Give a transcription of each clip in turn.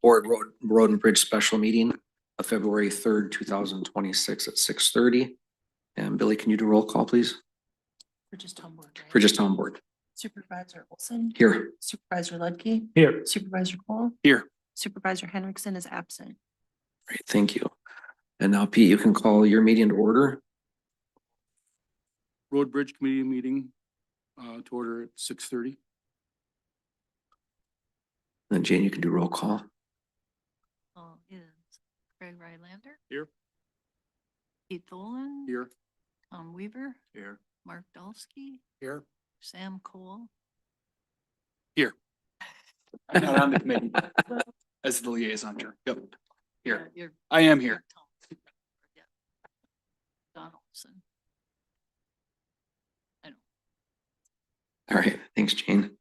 Board Road and Bridge Special Meeting of February 3rd, 2026 at 6:30. And Billy, can you do roll call, please? For just home board, right? For just home board. Supervisor Olson. Here. Supervisor Ludke. Here. Supervisor Cole. Here. Supervisor Henriksen is absent. Great, thank you. And now Pete, you can call your meeting to order. Road Bridge Committee meeting to order at 6:30. Then Jane, you can do roll call. Is Craig Rylander, Here. Keith Dolan, Here. Tom Weaver, Here. Mark Dolsky, Here. Sam Cole. I'm not on the committee as the liaison. Yep. Here. You're I am here. Yeah. Donaldson. I know. All right, thanks, Jane.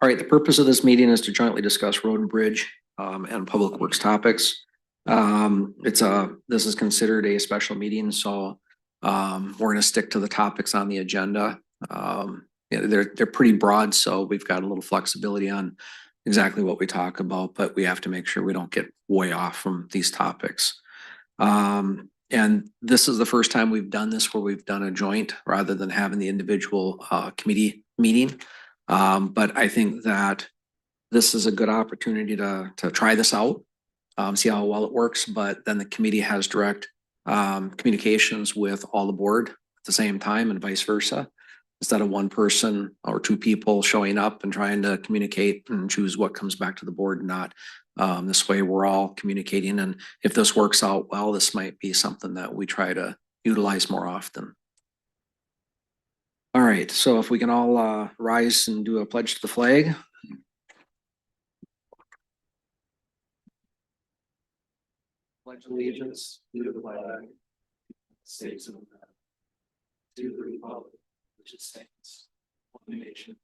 All right, the purpose of this meeting is to jointly discuss road and bridge and public works topics. This is considered a special meeting, so we're gonna stick to the topics on the agenda. Yeah, they're pretty broad, so we've got a little flexibility on exactly what we talk about, but we have to make sure we don't get way off from these topics. And this is the first time we've done this where we've done a joint rather than having the individual committee meeting. But I think that this is a good opportunity to try this out, see how well it works, but then the committee has direct communications with all the board at the same time and vice versa. Instead of one person or two people showing up and trying to communicate and choose what comes back to the board and not. This way we're all communicating, and if this works out well, this might be something that we try to utilize more often. All right, so if we can all rise and do a pledge to the flag. Pledge allegiance to the flag, States of America, to the republic which stands one nation.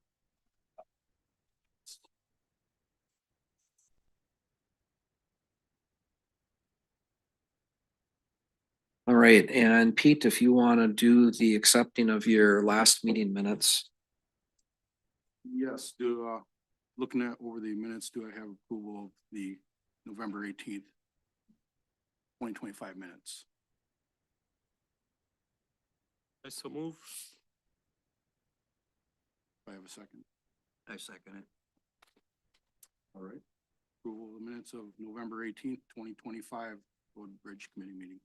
All right, and Pete, if you want to do the accepting of your last meeting minutes. Yes, looking at over the minutes, do I have approval of the November 18th, 2025 minutes? I so move. Do I have a second? I second it. All right. Approval of the minutes of November 18th, 2025 Road Bridge Committee meeting.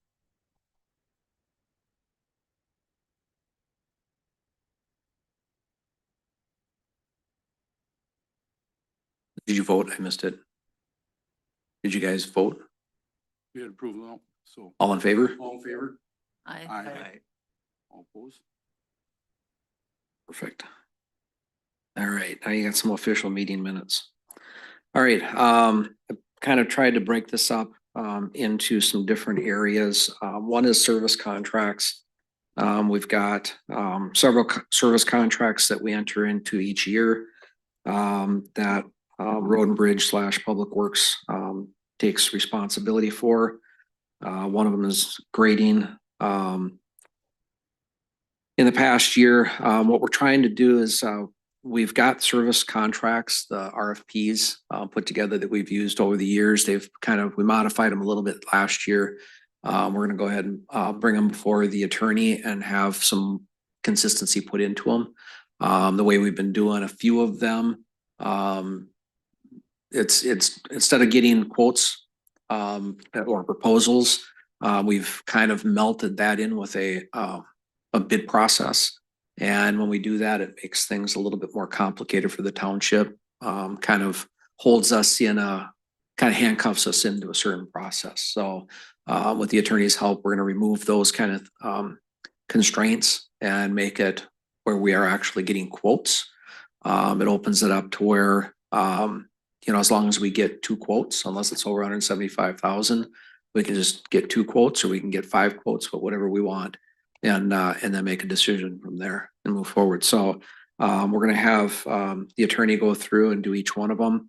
Did you vote? I missed it. Did you guys vote? We had approval now, so All in favor? all in favor? I, Aye. All opposed? Perfect. All right, now you got some official meeting minutes. All right, I kind of tried to break this up into some different areas. One is service contracts. We've got several service contracts that we enter into each year that Road and Bridge / Public Works takes responsibility for. One of them is grading. In the past year, what we're trying to do is we've got service contracts, the RFPs put together that we've used over the years. We modified them a little bit last year. We're going to go ahead and bring them before the attorney and have some consistency put into them. The way we've been doing a few of them, it's instead of getting quotes or proposals, we've kind of melted that in with a bid process. And when we do that, it makes things a little bit more complicated for the township, kind of handcuffs us into a certain process. So with the attorney's help, we're going to remove those kind of constraints and make it where we are actually getting quotes. It opens it up to where, as long as we get 2 quotes, unless it's over 175,000, we can just get 2 quotes, or we can get 5 quotes, but whatever we want. And then make a decision from there and move forward. So we're going to have the attorney go through and do each one of them.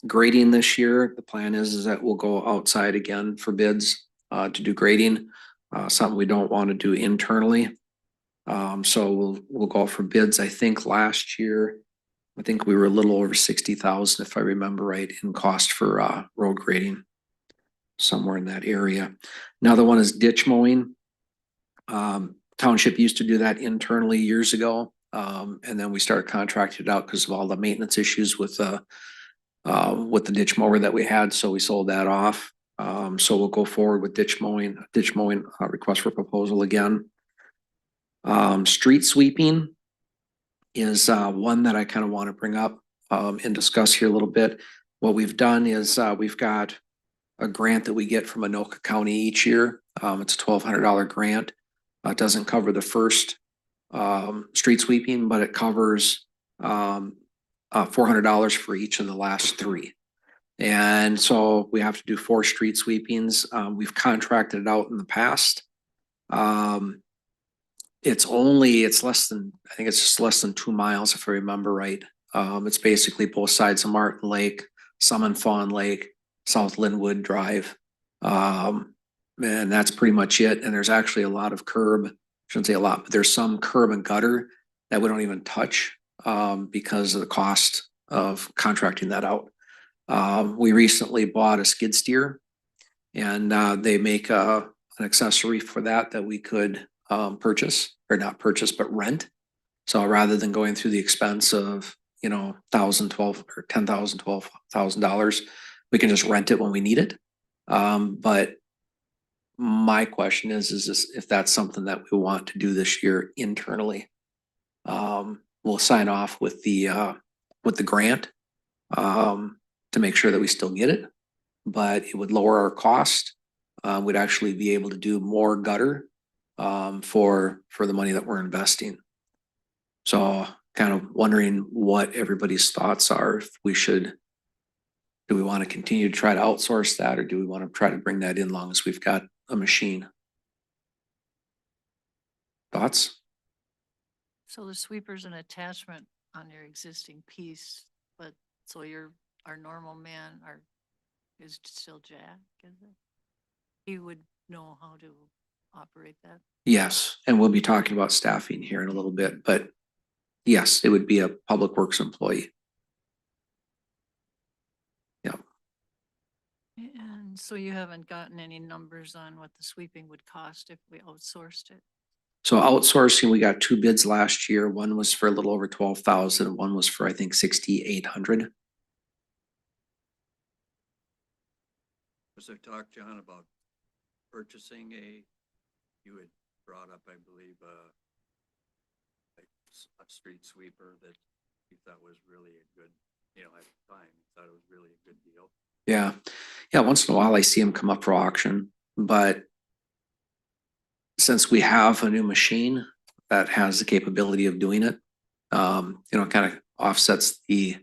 Grading this year, the plan is that we'll go outside again for bids to do grading, something we don't want to do internally. So we'll go out for bids. I think last year I think we were a little over 60,000, if I remember right, in cost for road grading. Somewhere in that area. Another one is ditch mowing. Township used to do that internally years ago. And then we started contracting it out because of all the maintenance issues with the ditch mower that we had, so we sold that off. So we'll go forward with ditch mowing request for proposal again. Street sweeping is one that I kind of want to bring up and discuss here a little bit. What we've done is we've got a grant that we get from Anoka County each year. It's a $1,200 grant. It doesn't cover the first street sweeping, but it covers $400 for each of the last three. And so we have to do 4 street sweepings. We've contracted it out in the past. It's less than, I think it's just less than 2 miles, if I remember right. It's basically both sides of Martin Lake, some in Fawn Lake, South Linwood Drive. And that's pretty much it. And there's actually a lot of curb, shouldn't say a lot, but there's some curb and gutter that we don't even touch because of the cost of contracting that out. We recently bought a skid steer, and they make an accessory for that we could purchase, or not purchase, but rent. So rather than going through the expense of, $1,000, $12,000 or $10,000, $12,000, we can just rent it when we need it. But my question is this, if that's something that we want to do this year internally? We'll sign off with the grant to make sure that we still get it, but it would lower our cost. We'd actually be able to do more gutter for the money that we're investing. So kind of wondering what everybody's thoughts are. If we should, do we want to continue to try to outsource that, or do we want to try to bring that in long as we've got a machine? Thoughts? So the sweeper's an attachment on your existing piece, but so our normal man is still Jack, is it? He would know how to operate that. Yes, and we'll be talking about staffing here in a little bit, but yes, it would be a public works employee. Yeah. And so you haven't gotten any numbers on what the sweeping would cost if we outsourced it? So outsourcing, we got 2 bids last year. One was for a little over 12,000. One was for, I think, 6,800. Was there talk, John, about purchasing you had brought up, I believe, like a street sweeper that you thought was really a good, at the time, you thought it was really a good deal. Yeah. Yeah. Once in a while I see them come up for auction, but since we have a new machine that has the capability of doing it, kind of offsets the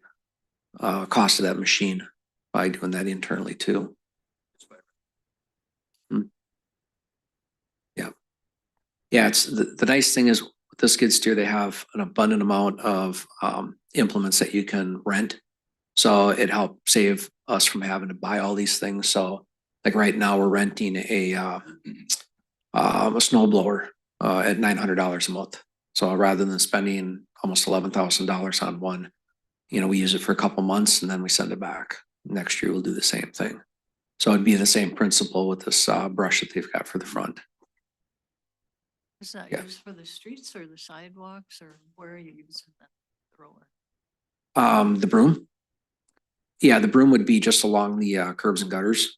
cost of that machine by doing that internally too. Yeah. Yeah. It's the nice thing is with the skid steer, they have an abundant amount of implements that you can rent. So it helped save us from having to buy all these things. So like right now we're renting a snow blower at $900 a month. So rather than spending almost $11,000 on one, we use it for a couple months and then we send it back. Next year we'll do the same thing. So it'd be the same principle with this brush that they've got for the front. Is that Yes. used for the streets or the sidewalks, or where are you using that thrower? The broom. Yeah, the broom would be just along the curbs and gutters.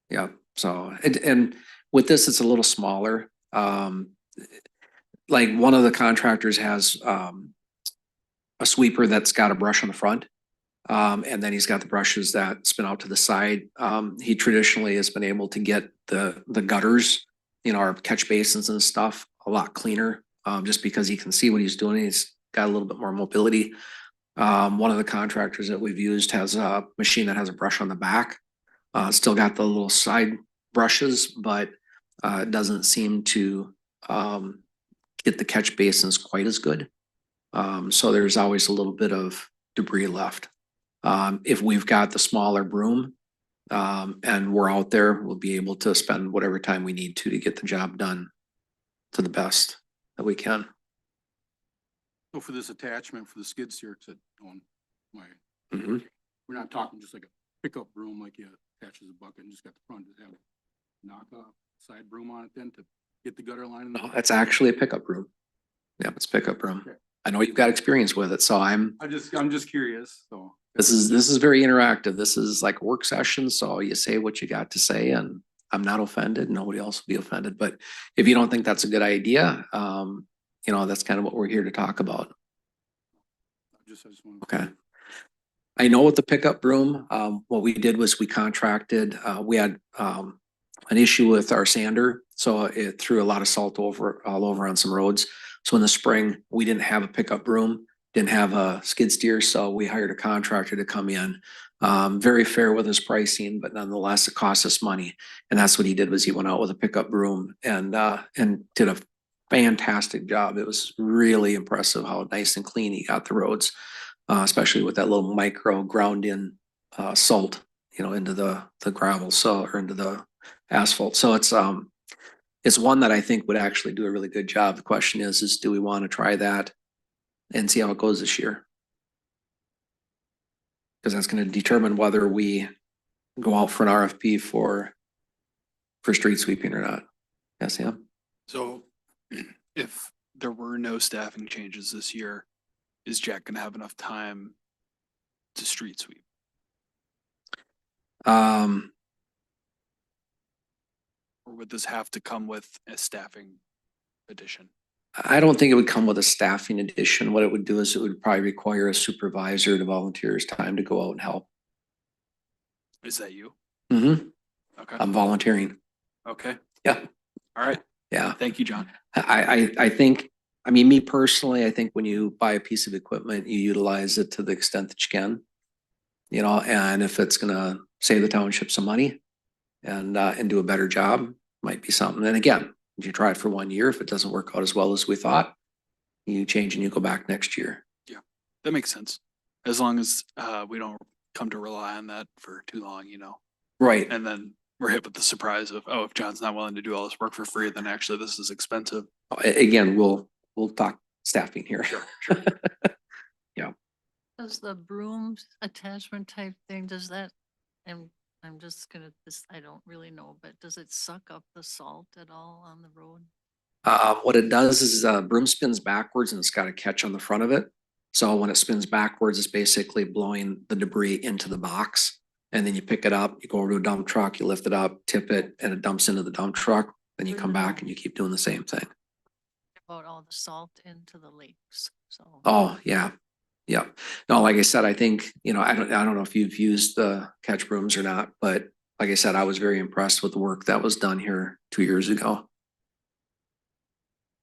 Yeah. So and with this, it's a little smaller. Like one of the contractors has a sweeper that's got a brush on the front. And then he's got the brushes that spin out to the side. He traditionally has been able to get the gutters, our catch basins and stuff a lot cleaner, just because he can see what he's doing. He's got a little bit more mobility. One of the contractors that we've used has a machine that has a brush on the back. Still got the little side brushes, but it doesn't seem to get the catch basins quite as good. So there's always a little bit of debris left. If we've got the smaller broom and we're out there, we'll be able to spend whatever time we need to get the job done to the best that we can. So for this attachment for the skid steer, to My, Mhm. we're not talking just like a pickup broom like you attaches a bucket and just got the front, just have a knock off side broom on it then to get the gutter line. No, it's actually a pickup room. Yep, it's pickup room. Okay. I know you've got experience with it, so I'm I'm just curious, so. this is very interactive. This is like a work session, so you say what you got to say and I'm not offended. Nobody else will be offended. But if you don't think that's a good idea, you know, that's kind of what we're here to talk about. I just want. Okay. I know with the pickup broom, what we did was we contracted, we had, an issue with our sander. So it threw a lot of salt all over on some roads. So in the spring, we didn't have a pickup broom, didn't have a skid steer. So we hired a contractor to come in. Very fair with his pricing, but nonetheless, it cost us money. And that's what he did was he went out with a pickup broom and did a fantastic job. It was really impressive how nice and clean he got the roads. Especially with that little micro ground in salt, you know, into the gravel, so, or into the asphalt. So it's one that I think would actually do a really good job. The question is do we want to try that and see how it goes this year? Because that's going to determine whether we go out for an RFP for street sweeping or not. Yes, Sam? So if there were no staffing changes this year, is Jack gonna have enough time to street sweep? Um, Or would this have to come with a staffing addition? I don't think it would come with a staffing addition. What it would do is it would probably require a supervisor to volunteer his time to go out and help. Is that you? Mm-hmm. Okay, I'm volunteering. okay, Yeah, all right. yeah. Thank you, John. I think, I mean, me personally, I think when you buy a piece of equipment, you utilize it to the extent that you can. You know, and if it's gonna save the township some money and do a better job, might be something. And again, if you try it for 1 year, if it doesn't work out as well as we thought, you change and you go back next year. That makes sense. As long as we don't come to rely on that for too long, you know, Right. and then we're hit with the surprise of, oh, if John's not willing to do all this work for free, then actually this is expensive. Again, we'll talk staffing here. Does the broom attachment type thing, does that, and I'm just gonna, this, I don't really know, but does it suck up the salt at all on the road? What it does is broom spins backwards and it's got a catch on the front of it. So when it spins backwards, it's basically blowing the debris into the box. And then you pick it up, you go over to a dump truck, you lift it up, tip it, and it dumps into the dump truck. Then you come back and you keep doing the same thing. About all the salt into the lakes, so. Oh, yeah. Yeah. No, like I said, I think, you know, I don't know if you've used the catch brooms or not, but like I said, I was very impressed with the work that was done here 2 years ago.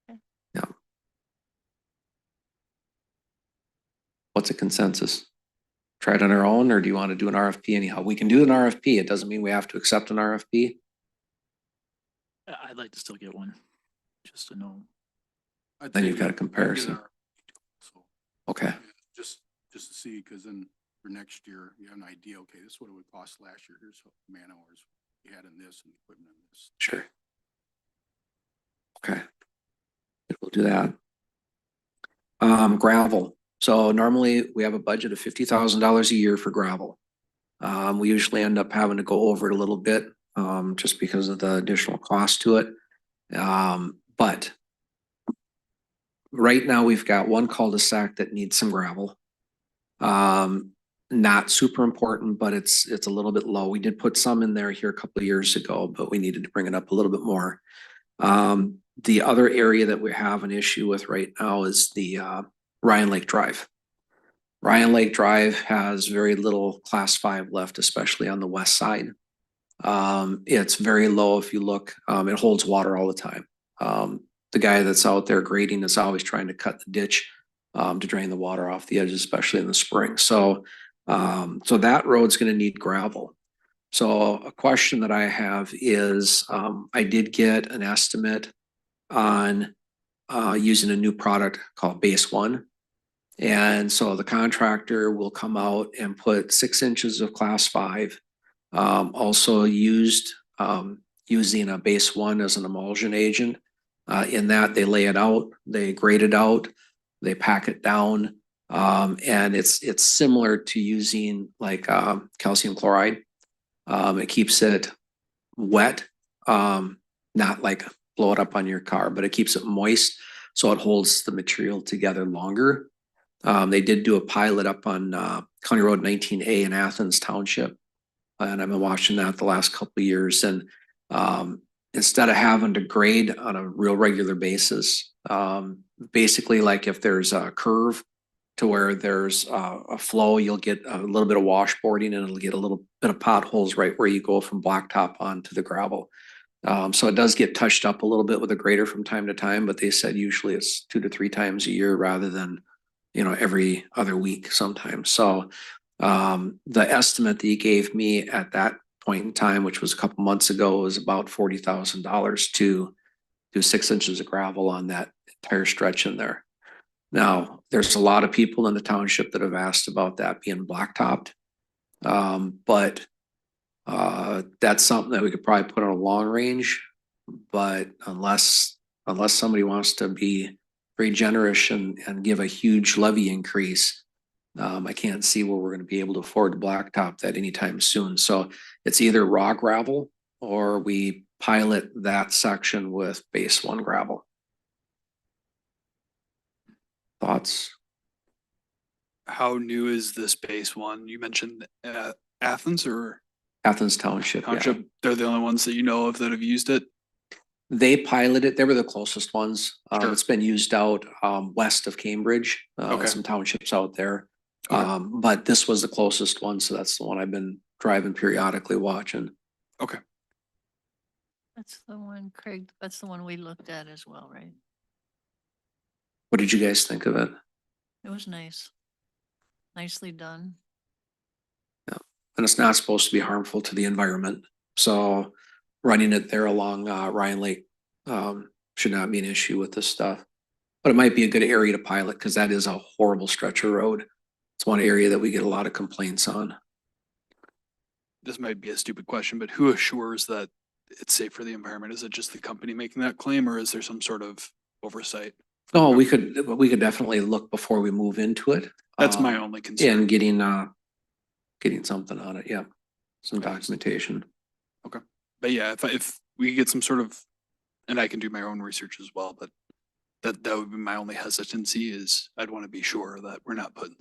Okay. Yeah. What's a consensus? Try it on our own, or do you want to do an RFP anyhow? We can do an RFP. It doesn't mean we have to accept an RFP. I'd like to still get one, just to know. I'd Then say you've got a I'd get comparison. our- So, Okay. yeah, just to see, because then for next year, you have an idea, okay, this is what it would cost last year. Here's what man hours we had in this and equipment in this. Sure. Okay. We'll do that. Gravel. So normally we have a budget of $50,000 a year for gravel. We usually end up having to go over it a little bit, just because of the additional cost to it. But right now we've got one cul-de-sac that needs some gravel. Not super important, but it's a little bit low. We did put some in there here a couple of years ago, but we needed to bring it up a little bit more. The other area that we have an issue with right now is the Ryan Lake Drive. Ryan Lake Drive has very little class 5 left, especially on the west side. It's very low if you look, it holds water all the time. The guy that's out there grading is always trying to cut the ditch to drain the water off the edges, especially in the spring. So that road's gonna need gravel. So a question that I have is, I did get an estimate on using a new product called Base One. And so the contractor will come out and put 6 inches of class 5, also using a Base One as an emulsion agent. In that they lay it out, they grade it out, they pack it down, And it's similar to using like, calcium chloride. It keeps it wet, not like blow it up on your car, but it keeps it moist. So it holds the material together longer. They did do a pilot up on, County Road 19A in Athens Township. And I've been watching that the last couple of years and, instead of having to grade on a real regular basis, basically like if there's a curve to where there's a flow, you'll get a little bit of washboarding and it'll get a little bit of potholes right where you go from blacktop onto the gravel. So it does get touched up a little bit with a grader from time to time, but they said usually it's 2 to 3 times a year rather than, every other week sometimes. So the estimate that he gave me at that point in time, which was a couple months ago, was about $40,000 to do 6 inches of gravel on that entire stretch in there. Now, there's a lot of people in the township that have asked about that being blacktopped. But that's something that we could probably put on a long range, but unless somebody wants to be very generous and give a huge levy increase, I can't see where we're gonna be able to afford to blacktop that anytime soon. So it's either raw gravel or we pilot that section with base 1 gravel. Thoughts? How new is this base one? You mentioned Athens or Athens Township, yeah. Township? They're the only ones that you know of that have used it? They piloted, they were the closest ones. Sure. It's been used out west of Cambridge, Okay. some townships out there. Okay. But this was the closest one, so that's the one I've been driving periodically watching. Okay. That's the one, Craig, that's the one we looked at as well, right? What did you guys think of it? It was nice. Nicely done. And it's not supposed to be harmful to the environment. So running it there along Ryan Lake should not be an issue with this stuff. But it might be a good area to pilot because that is a horrible stretch of road. It's one area that we get a lot of complaints on. This might be a stupid question, but who assures that it's safe for the environment? Is it just the company making that claim or is there some sort of oversight? Oh, we could definitely look before we move into it. That's my only concern. And getting something on it, yeah. Some documentation. But yeah, if we get some sort of, and I can do my own research as well, but that would be my only hesitancy is I'd want to be sure that we're not putting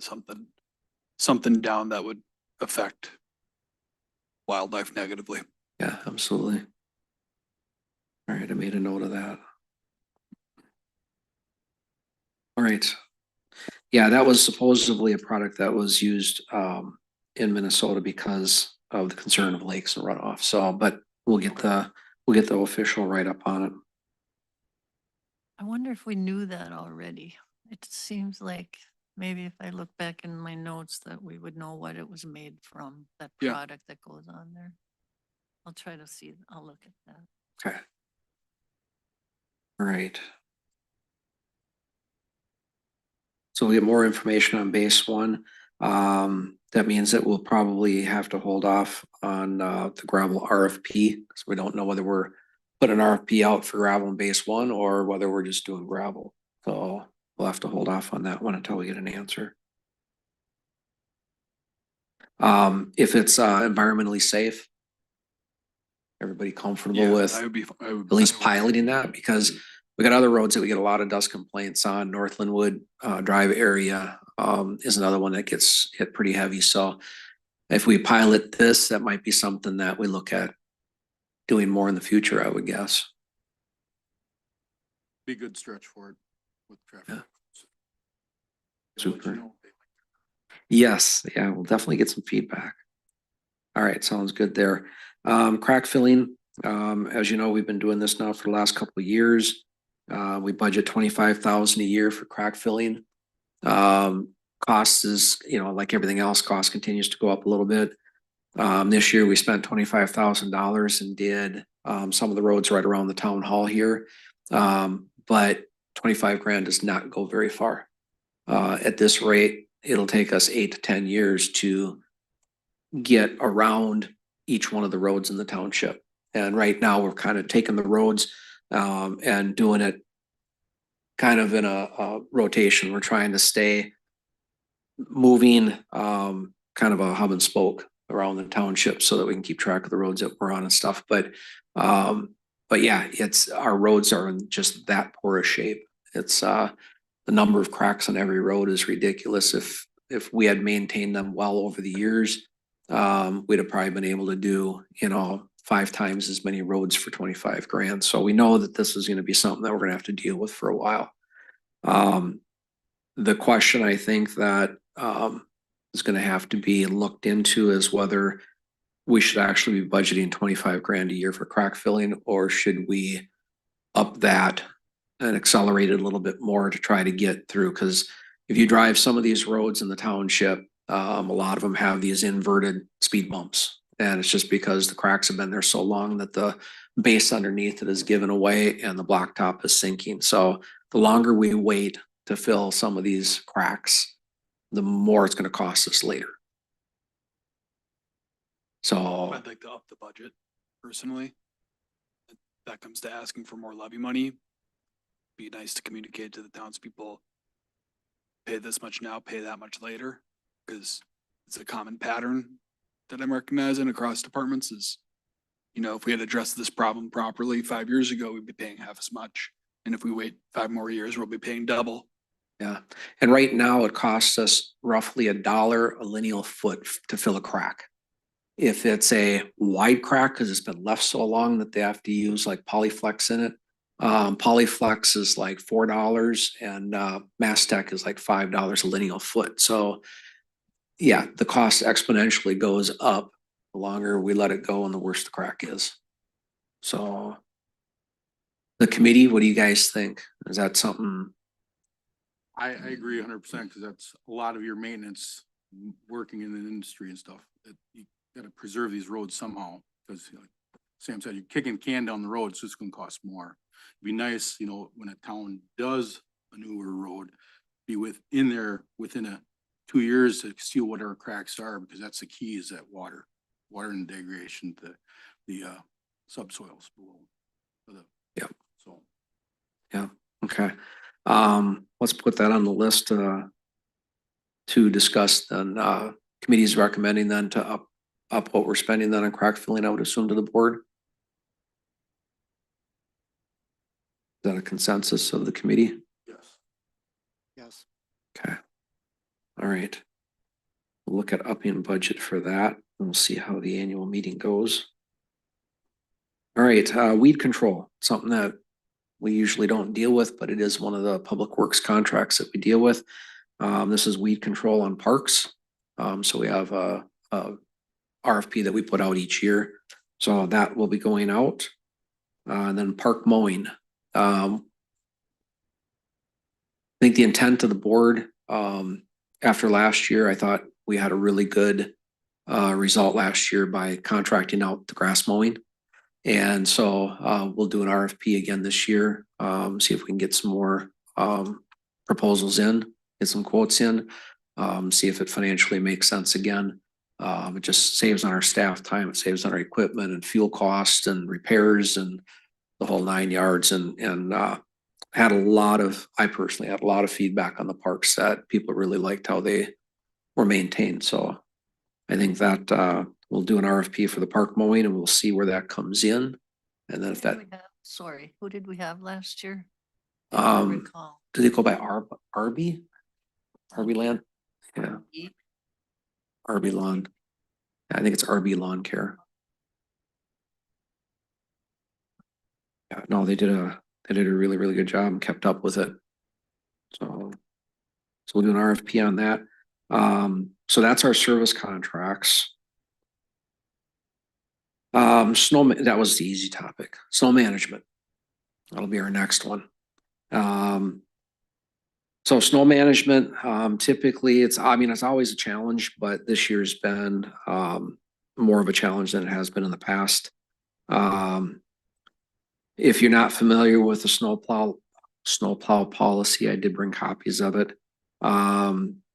something down that would affect wildlife negatively. Yeah, absolutely. All right, I made a note of that. All right. Yeah, that was supposedly a product that was used in Minnesota because of the concern of lakes and runoff. So, but we'll get the official write-up on it. I wonder if we knew that already. It seems like maybe if I look back in my notes that we would know what it was made from, that Yeah. product that goes on there. I'll try to see, I'll look at that. Okay. All right. So we get more information on base 1. That means that we'll probably have to hold off on the gravel RFP because we don't know whether we're putting an RFP out for gravel in base 1 or whether we're just doing gravel. So we'll have to hold off on that one until we get an answer. If it's environmentally safe, everybody comfortable Yeah, with I would at least piloting that, because we got other roads that we get a lot of dust complaints on. Northland Wood Drive area is another one that gets hit pretty heavy. So if we pilot this, that might be something that we look at doing more in the future, I would guess. Be a good stretch for it with traffic. Yeah. They'll let you Super. know if they like Yes, yeah, we'll definitely get some feedback. All right, sounds good there. Crack filling, as you know, we've been doing this now for the last couple of years. We budget 25,000 a year for crack filling. Cost is, like everything else, cost continues to go up a little bit. This year we spent $25,000 and did some of the roads right around the town hall here. But 25 grand does not go very far. At this rate, it'll take us 8 to 10 years to get around each one of the roads in the township. And right now we're kind of taking the roads and doing it kind of in a rotation. We're trying to stay moving, kind of a hub and spoke around the township so that we can keep track of the roads that we're on and stuff. But yeah, our roads are in just that poor a shape. It's, the number of cracks on every road is ridiculous. If we had maintained them well over the years, we'd have probably been able to do, 5 times as many roads for 25 grand. So we know that this is gonna be something that we're gonna have to deal with for a while. The question I think that, is gonna have to be looked into is whether we should actually be budgeting 25 grand a year for crack filling, or should we up that and accelerate it a little bit more to try to get through? Cause if you drive some of these roads in the township, a lot of them have these inverted speed bumps. And it's just because the cracks have been there so long that the base underneath it is given away and the blacktop is sinking. So the longer we wait to fill some of these cracks, the more it's gonna cost us later. So, I'd like to up the budget personally. If that comes to asking for more levy money. Be nice to communicate to the townspeople. Pay this much now, pay that much later, because it's a common pattern that I'm recognizing across departments is, if we had addressed this problem properly 5 years ago, we'd be paying half as much. And if we wait 5 more years, we'll be paying double. yeah, and right now it costs us roughly $1 a lineal foot to fill a crack. If it's a wide crack, because it's been left so long that they have to use like Polyflex in it. Polyflex is like $4 and Mastech is like $5 a lineal foot. So yeah, the cost exponentially goes up the longer we let it go and the worse the crack is. So the committee, what do you guys think? Is that something? I agree 100% because that's a lot of your maintenance, working in the industry and stuff. You gotta preserve these roads somehow, because like Sam said, you're kicking a can down the road, so it's gonna cost more. It'd be nice, when a town does a newer road, be within 2 years to see what our cracks are, because that's the key, is that water and degradation to the subsoils below. Yep. So. Yeah, okay. Let's put that on the list to discuss then. Committee's recommending then to up what we're spending then on crack filling, I would assume, to the board. Is that a consensus of the committee? Yes. Yes. Okay. All right. We'll look at upping budget for that. And we'll see how the annual meeting goes. All right, weed control, something that we usually don't deal with, but it is one of the public works contracts that we deal with. This is weed control on parks. So we have a RFP that we put out each year. So that will be going out. And then park mowing. I think the intent of the board, after last year, I thought we had a really good result last year by contracting out the grass mowing. And so we'll do an RFP again this year, see if we can get some more proposals in, get some quotes in, see if it financially makes sense again. It just saves on our staff time, it saves on our equipment and fuel costs and repairs and the whole 9 yards. And I personally had a lot of feedback on the parks that people really liked how they were maintained. So I think that we'll do an RFP for the park mowing and we'll see where that comes in. And then if that, Sorry, who did we have last year? I don't recall. did it go by Arby? Arby Land? Yeah, Arby Lawn. I think it's Arby Lawn Care. Yeah, no, they did a really, really good job and kept up with it. So we'll do an RFP on that. So that's our service contracts. That was the easy topic. Snow management. That'll be our next one. So snow management, typically it's always a challenge, but this year's been, more of a challenge than it has been in the past. If you're not familiar with the snowplow policy, I did bring copies of it.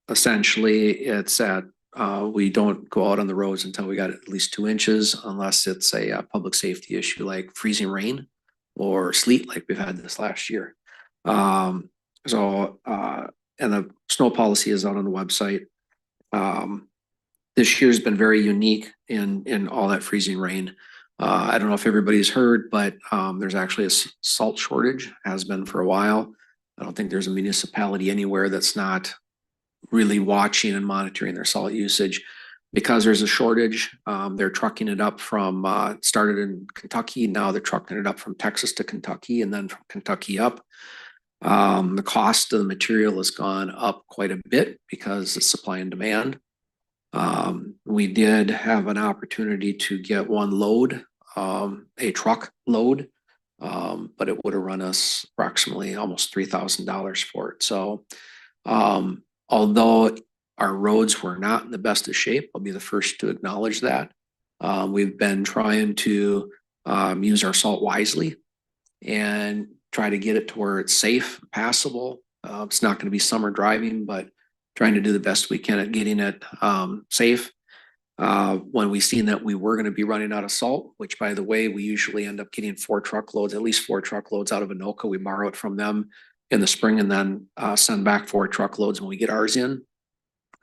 Essentially it's that we don't go out on the roads until we got at least 2 inches, unless it's a public safety issue like freezing rain or sleet, like we've had this last year. And the snow policy is out on the website. This year's been very unique in all that freezing rain. I don't know if everybody's heard, but there's actually a salt shortage, has been for a while. I don't think there's a municipality anywhere that's not really watching and monitoring their salt usage. Because there's a shortage, they're trucking it up from, it started in Kentucky, now they're trucking it up from Texas to Kentucky and then from Kentucky up. The cost of the material has gone up quite a bit because of supply and demand. We did have an opportunity to get one load, a truck load, but it would have run us approximately almost $3,000 for it. So, although our roads were not in the best of shape, I'll be the first to acknowledge that. We've been trying to use our salt wisely and try to get it to where it's safe, passable. It's not going to be summer driving, but trying to do the best we can at getting it safe. When we seen that we were going to be running out of salt, which by the way, we usually end up getting 4 truckloads, at least 4 truckloads out of Anoka. We borrow it from them in the spring and then send back 4 truckloads when we get ours in.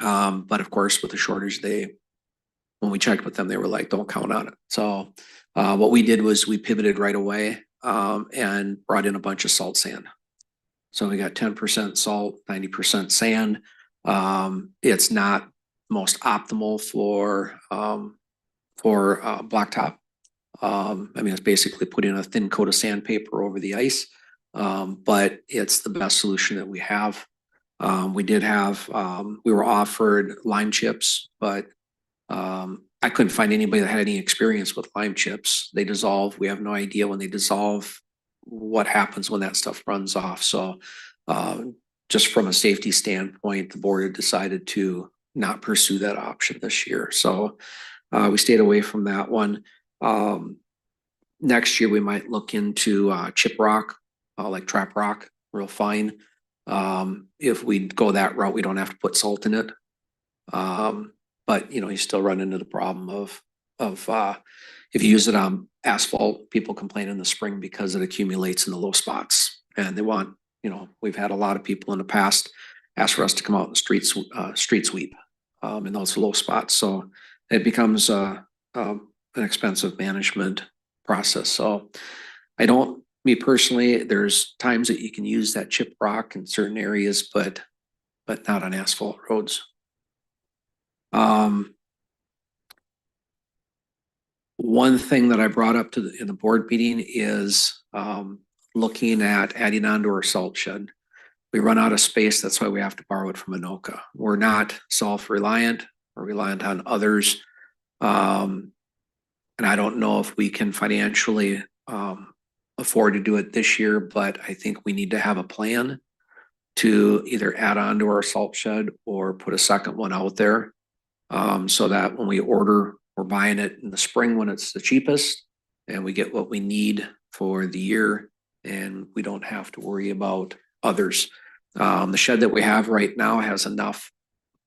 But of course, with the shortage, when we checked with them, they were like, don't count on it. So what we did was we pivoted right away and brought in a bunch of salt sand. So we got 10% salt, 90% sand. It's not most optimal for blacktop. I mean, it's basically putting a thin coat of sandpaper over the ice, but it's the best solution that we have. We were offered lime chips, but I couldn't find anybody that had any experience with lime chips. They dissolve. We have no idea when they dissolve what happens when that stuff runs off. So just from a safety standpoint, the board had decided to not pursue that option this year. So we stayed away from that one. Next year, we might look into chip rock, like trap rock, real fine. If we go that route, we don't have to put salt in it. But you still run into the problem of if you use it on asphalt, people complain in the spring because it accumulates in the low spots, and they want, we've had a lot of people in the past ask for us to come out and street sweep in those low spots. So it becomes an expensive management process. So me personally, there's times that you can use that chip rock in certain areas, but not on asphalt roads. One thing that I brought up in the board meeting is looking at adding on to our salt shed. We run out of space. That's why we have to borrow it from Anoka. We're not self-reliant. We're reliant on others. And I don't know if we can financially afford to do it this year, but I think we need to have a plan to either add on to our salt shed or put a second one out there, so that when we order, we're buying it in the spring when it's the cheapest and we get what we need for the year and we don't have to worry about others. The shed that we have right now has enough.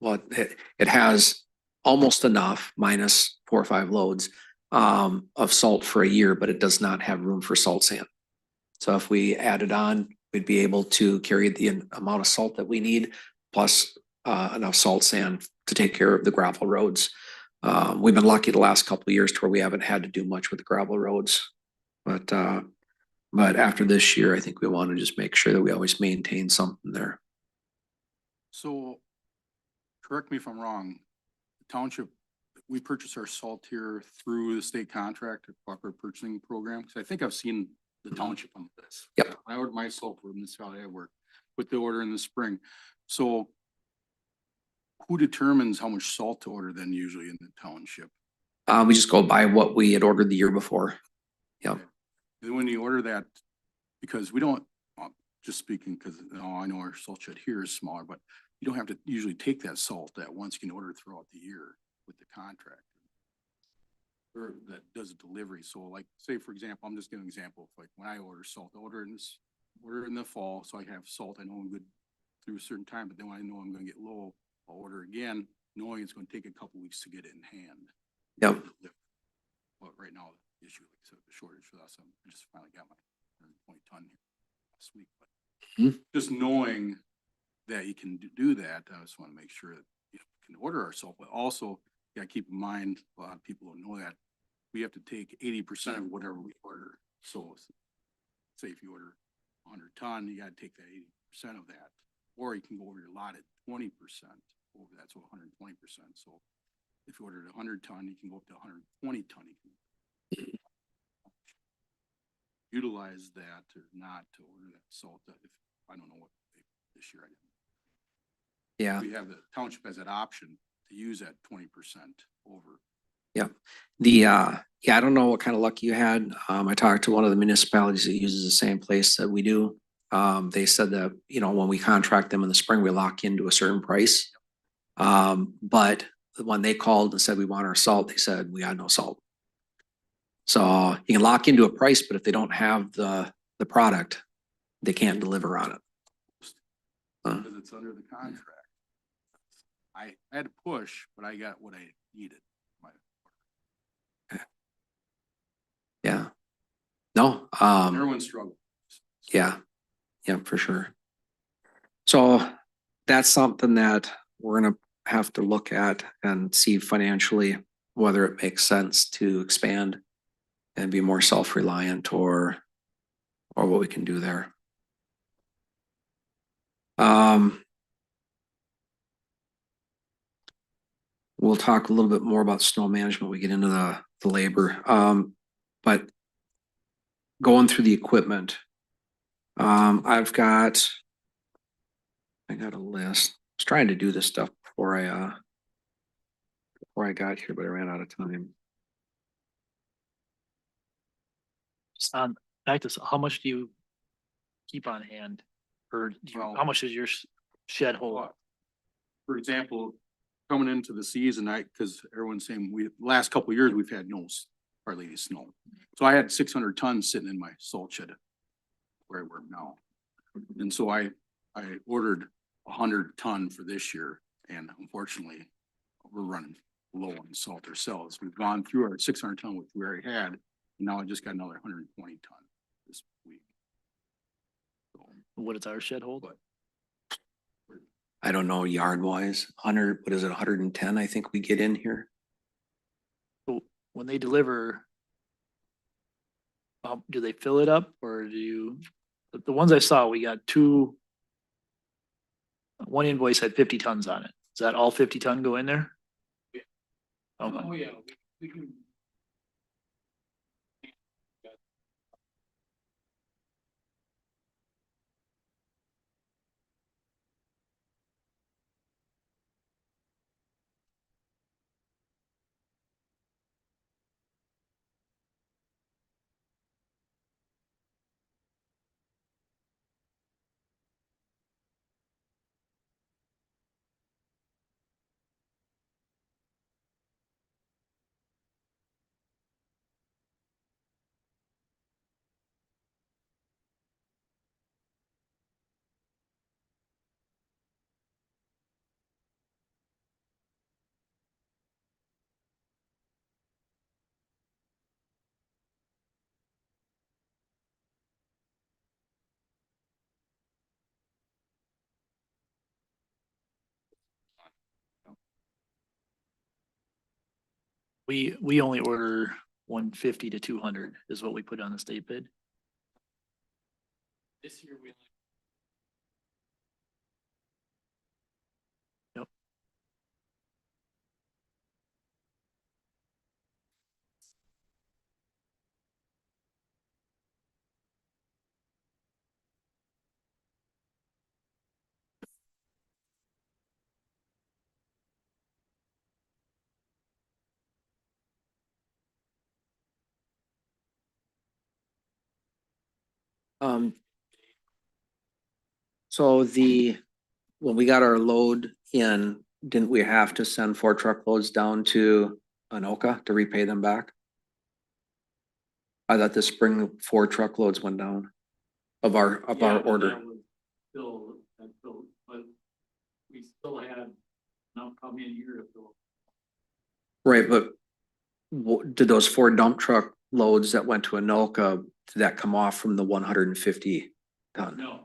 Well, it has almost enough, minus 4 or 5 loads of salt for a year, but it does not have room for salt sand. So if we added on, we'd be able to carry the amount of salt that we need, plus enough salt sand to take care of the gravel roads. We've been lucky the last couple of years to where we haven't had to do much with the gravel roads. But after this year, I think we want to just make sure that we always maintain something there. So, correct me if I'm wrong, the township, we purchase our salt here through the state contract or cooperative purchasing program, because I think I've seen the township on this. Yep. I ordered my salt for the municipality I work, put the order in the spring. So who determines how much salt to order then usually in the township? We just go by what we had ordered the year before. Yep. And when you order that, because we don't, just speaking, because I know our salt shed here is smaller, but you don't have to usually take that salt at once. You can order throughout the year with the contract. Or that does a delivery. So like, say for example, I'm just giving an example. Like when I order salt, I order in the fall, so I have salt. I know I'm good through a certain time, but then when I know I'm going to get low, I'll order again, knowing it's going to take a couple weeks to get it in hand. Yep. But right now, the issue, like I said, the shortage for us, I just finally got my 120 ton here last week. But just knowing that you can do that, I just want to make sure that can order our salt, but also you gotta keep in mind, a lot of people don't know that. We have to take 80% of whatever we order. So say if you order 100 ton, you gotta take that 80% of that. Or you can go over your lot at 20% over that, so 120%. So if you ordered 100 ton, you can go up to 120 ton. You can utilize that or not to order that salt. If, I don't know what this year I did. Yeah. We have, the township has that option to use that 20% over. I don't know what kind of luck you had. I talked to one of the municipalities that uses the same place that we do. They said that, you know, when we contract them in the spring, we lock into a certain price. But when they called and said, we want our salt, they said, we got no salt. So you can lock into a price, but if they don't have the product, they can't deliver on it. Because it's under the contract. I had to push, but I got what I needed. Yeah. No, Everyone struggled. yeah, for sure. So that's something that we're gonna have to look at and see financially whether it makes sense to expand and be more self-reliant or what we can do there. We'll talk a little bit more about snow management. We get into the labor. But going through the equipment, I got a list. I was trying to do this stuff before I got here, but I ran out of time. Back to, how much do you keep on hand? Or Well- how much is your shed hold? Well, for example, coming into the season, because everyone's saying last couple of years, we've had hardly any snow. So I had 600 tons sitting in my salt shed where I work now. And so I ordered 100 ton for this year, and unfortunately, we're running low on salt ourselves. We've gone through our 600 ton, which we already had, and now I just got another 120 ton this week. So, What is our shed hold? but I don't know yard wise, 100, what is it, 110, I think we get in here. When they deliver, do they fill it up or do you, the ones I saw, we got two. One invoice had 50 tons on it. Is that all 50 ton go in there? Okay. yeah, we can. We only order 150 to 200 is what we put on the state bid. This year we. Yep. So when we got our load in, didn't we have to send 4 truckloads down to Anoka to repay them back? I thought this spring 4 truckloads went down of our order. But we still had enough come in here to fill. Right, but did those 4 dump truck loads that went to Anoka, did that come off from the 150 ton? No.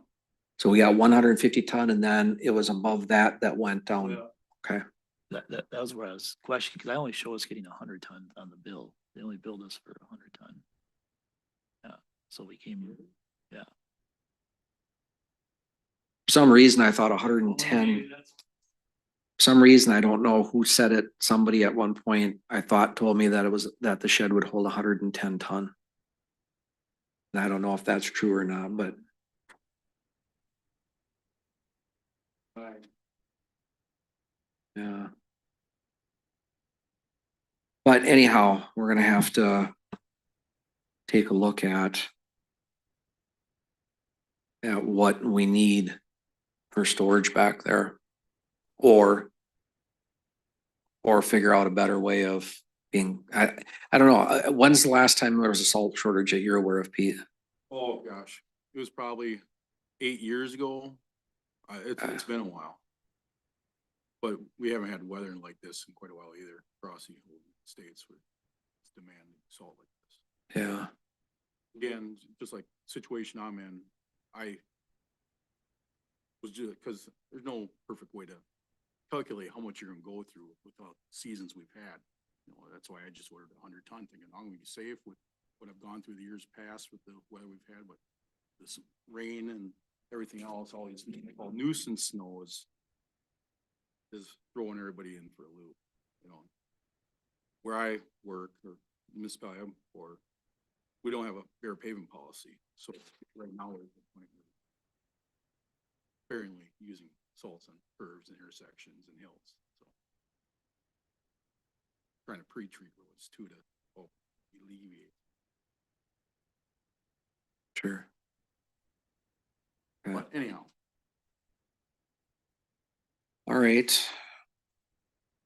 So we got 150 ton and then it was above that went down. Okay. That was where I was questioning, because I only show us getting 100 ton on the bill. They only billed us for 100 ton. Yeah, so we came, yeah. For some reason, I thought hundred and ten. For some reason, I don't know who said it. Somebody at one point, I thought told me that it was, that the shed would hold 110 ton. And I don't know if that's true or not, but. Yeah. But anyhow, we're gonna have to take a look at what we need for storage back there. Or figure out a better way of being, I don't know, when's the last time there was a salt shortage that you're aware of, Pete? Oh, gosh, it was probably 8 years ago. It's been a while. But we haven't had weather like this in quite a while either, across the whole states with demand salt like this. Yeah, Again, just like situation I'm in, I was just, cause there's no perfect way to calculate how much you're gonna go through without seasons we've had. You know, that's why I just ordered 100 ton, thinking I'm gonna be safe with what I've gone through the years past with the weather we've had, but this rain and everything else, all these all nuisance snows is throwing everybody in for a loop, you know. Where I work or municipality or we don't have a fair pavement policy, so right now we're at the point where sparingly using salts on curves and intersections and hills, so. Trying to pre-treat roads too to help alleviate. sure. Yeah. But anyhow, All right.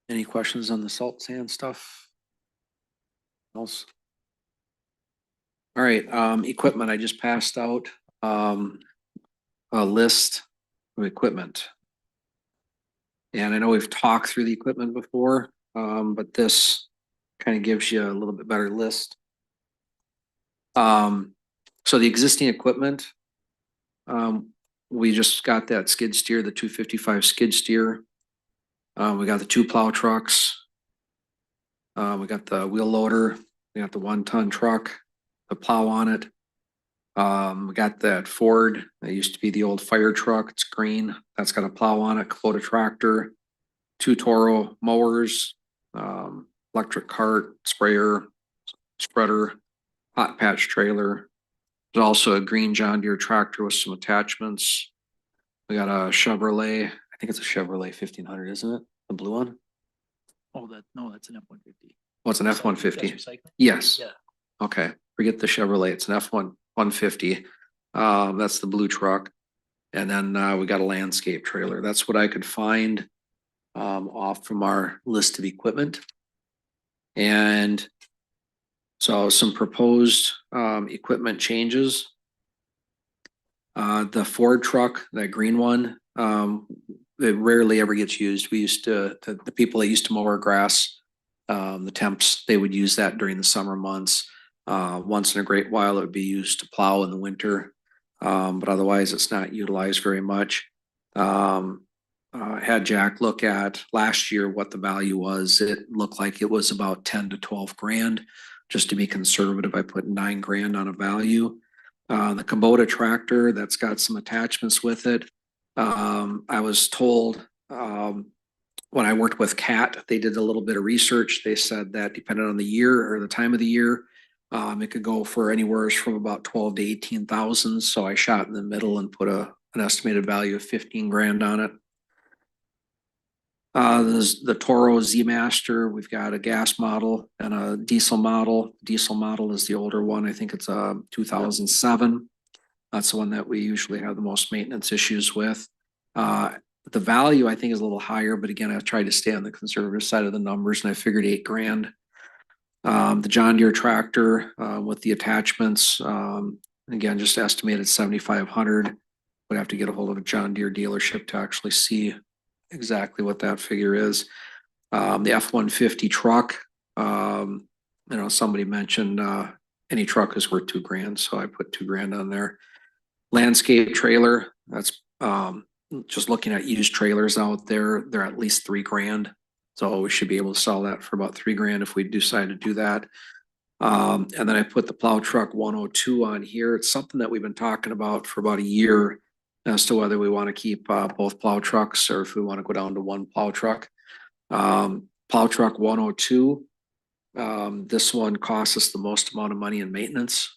Any questions on the salt sand stuff? Else? All right, equipment, I just passed out, a list of equipment. And I know we've talked through the equipment before, but this kind of gives you a little bit better list. So the existing equipment, we just got that skid steer, the 255 skid steer. We got the 2 plow trucks. We got the wheel loader, we got the 1-ton truck, the plow on it. We got that Ford, that used to be the old fire truck, it's green, that's got a plow on it, Kubota tractor, 2 Toro mowers, electric cart, sprayer, spreader, hot patch trailer. There's also a green John Deere tractor with some attachments. We got a Chevrolet, I think it's a Chevrolet 1500, isn't it? The blue one? Oh, no, that's an F-150. What's an F-150? That's recycling? Yes. Yeah. Okay, forget the Chevrolet, it's an F-150. That's the blue truck. And then we got a landscape trailer. That's what I could find off from our list of equipment. And so some proposed equipment changes. The Ford truck, that green one, it rarely ever gets used. We used to, the people that used to mow our grass, the temps, they would use that during the summer months. Once in a great while, it would be used to plow in the winter. But otherwise it's not utilized very much. Had Jack look at last year what the value was. It looked like it was about 10 to 12 grand. Just to be conservative, I put 9 grand on a value. The Kubota tractor, that's got some attachments with it. I was told when I worked with CAT, they did a little bit of research. They said that depending on the year or the time of the year, it could go for anywhere from about 12 to 18,000. So I shot in the middle and put an estimated value of 15 grand on it. There's the Toro Z Master. We've got a gas model and a diesel model. Diesel model is the older one. I think it's a 2007. That's the one that we usually have the most maintenance issues with. The value I think is a little higher, but again, I tried to stay on the conservative side of the numbers and I figured 8 grand. The John Deere tractor with the attachments, again, just estimated 7,500. Would have to get a hold of a John Deere dealership to actually see exactly what that figure is. The F-150 truck, somebody mentioned any truck is worth 2 grand, so I put 2 grand on there. Landscape trailer, that's just looking at used trailers out there, they're at least 3 grand. So we should be able to sell that for about $3,000 if we decide to do that. And then I put the plow truck 102 on here. It's something that we've been talking about for about a year as to whether we want to keep both plow trucks or if we want to go down to one plow truck. Plow truck 102. This one costs us the most amount of money in maintenance.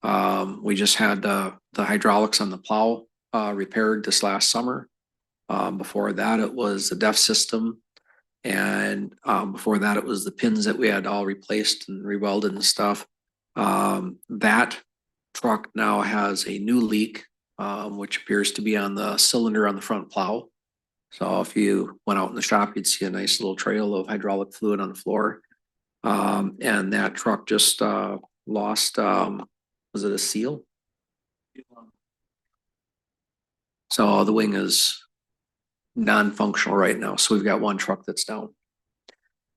We just had the hydraulics on the plow repaired this last summer. Before that, it was the DEF system. And before that, it was the pins that we had all replaced and rewelded and stuff. That truck now has a new leak, which appears to be on the cylinder on the front plow. So if you went out in the shop, you'd see a nice little trail of hydraulic fluid on the floor. And that truck just lost, was it a seal? So the wing is non-functional right now. So we've got one truck that's down.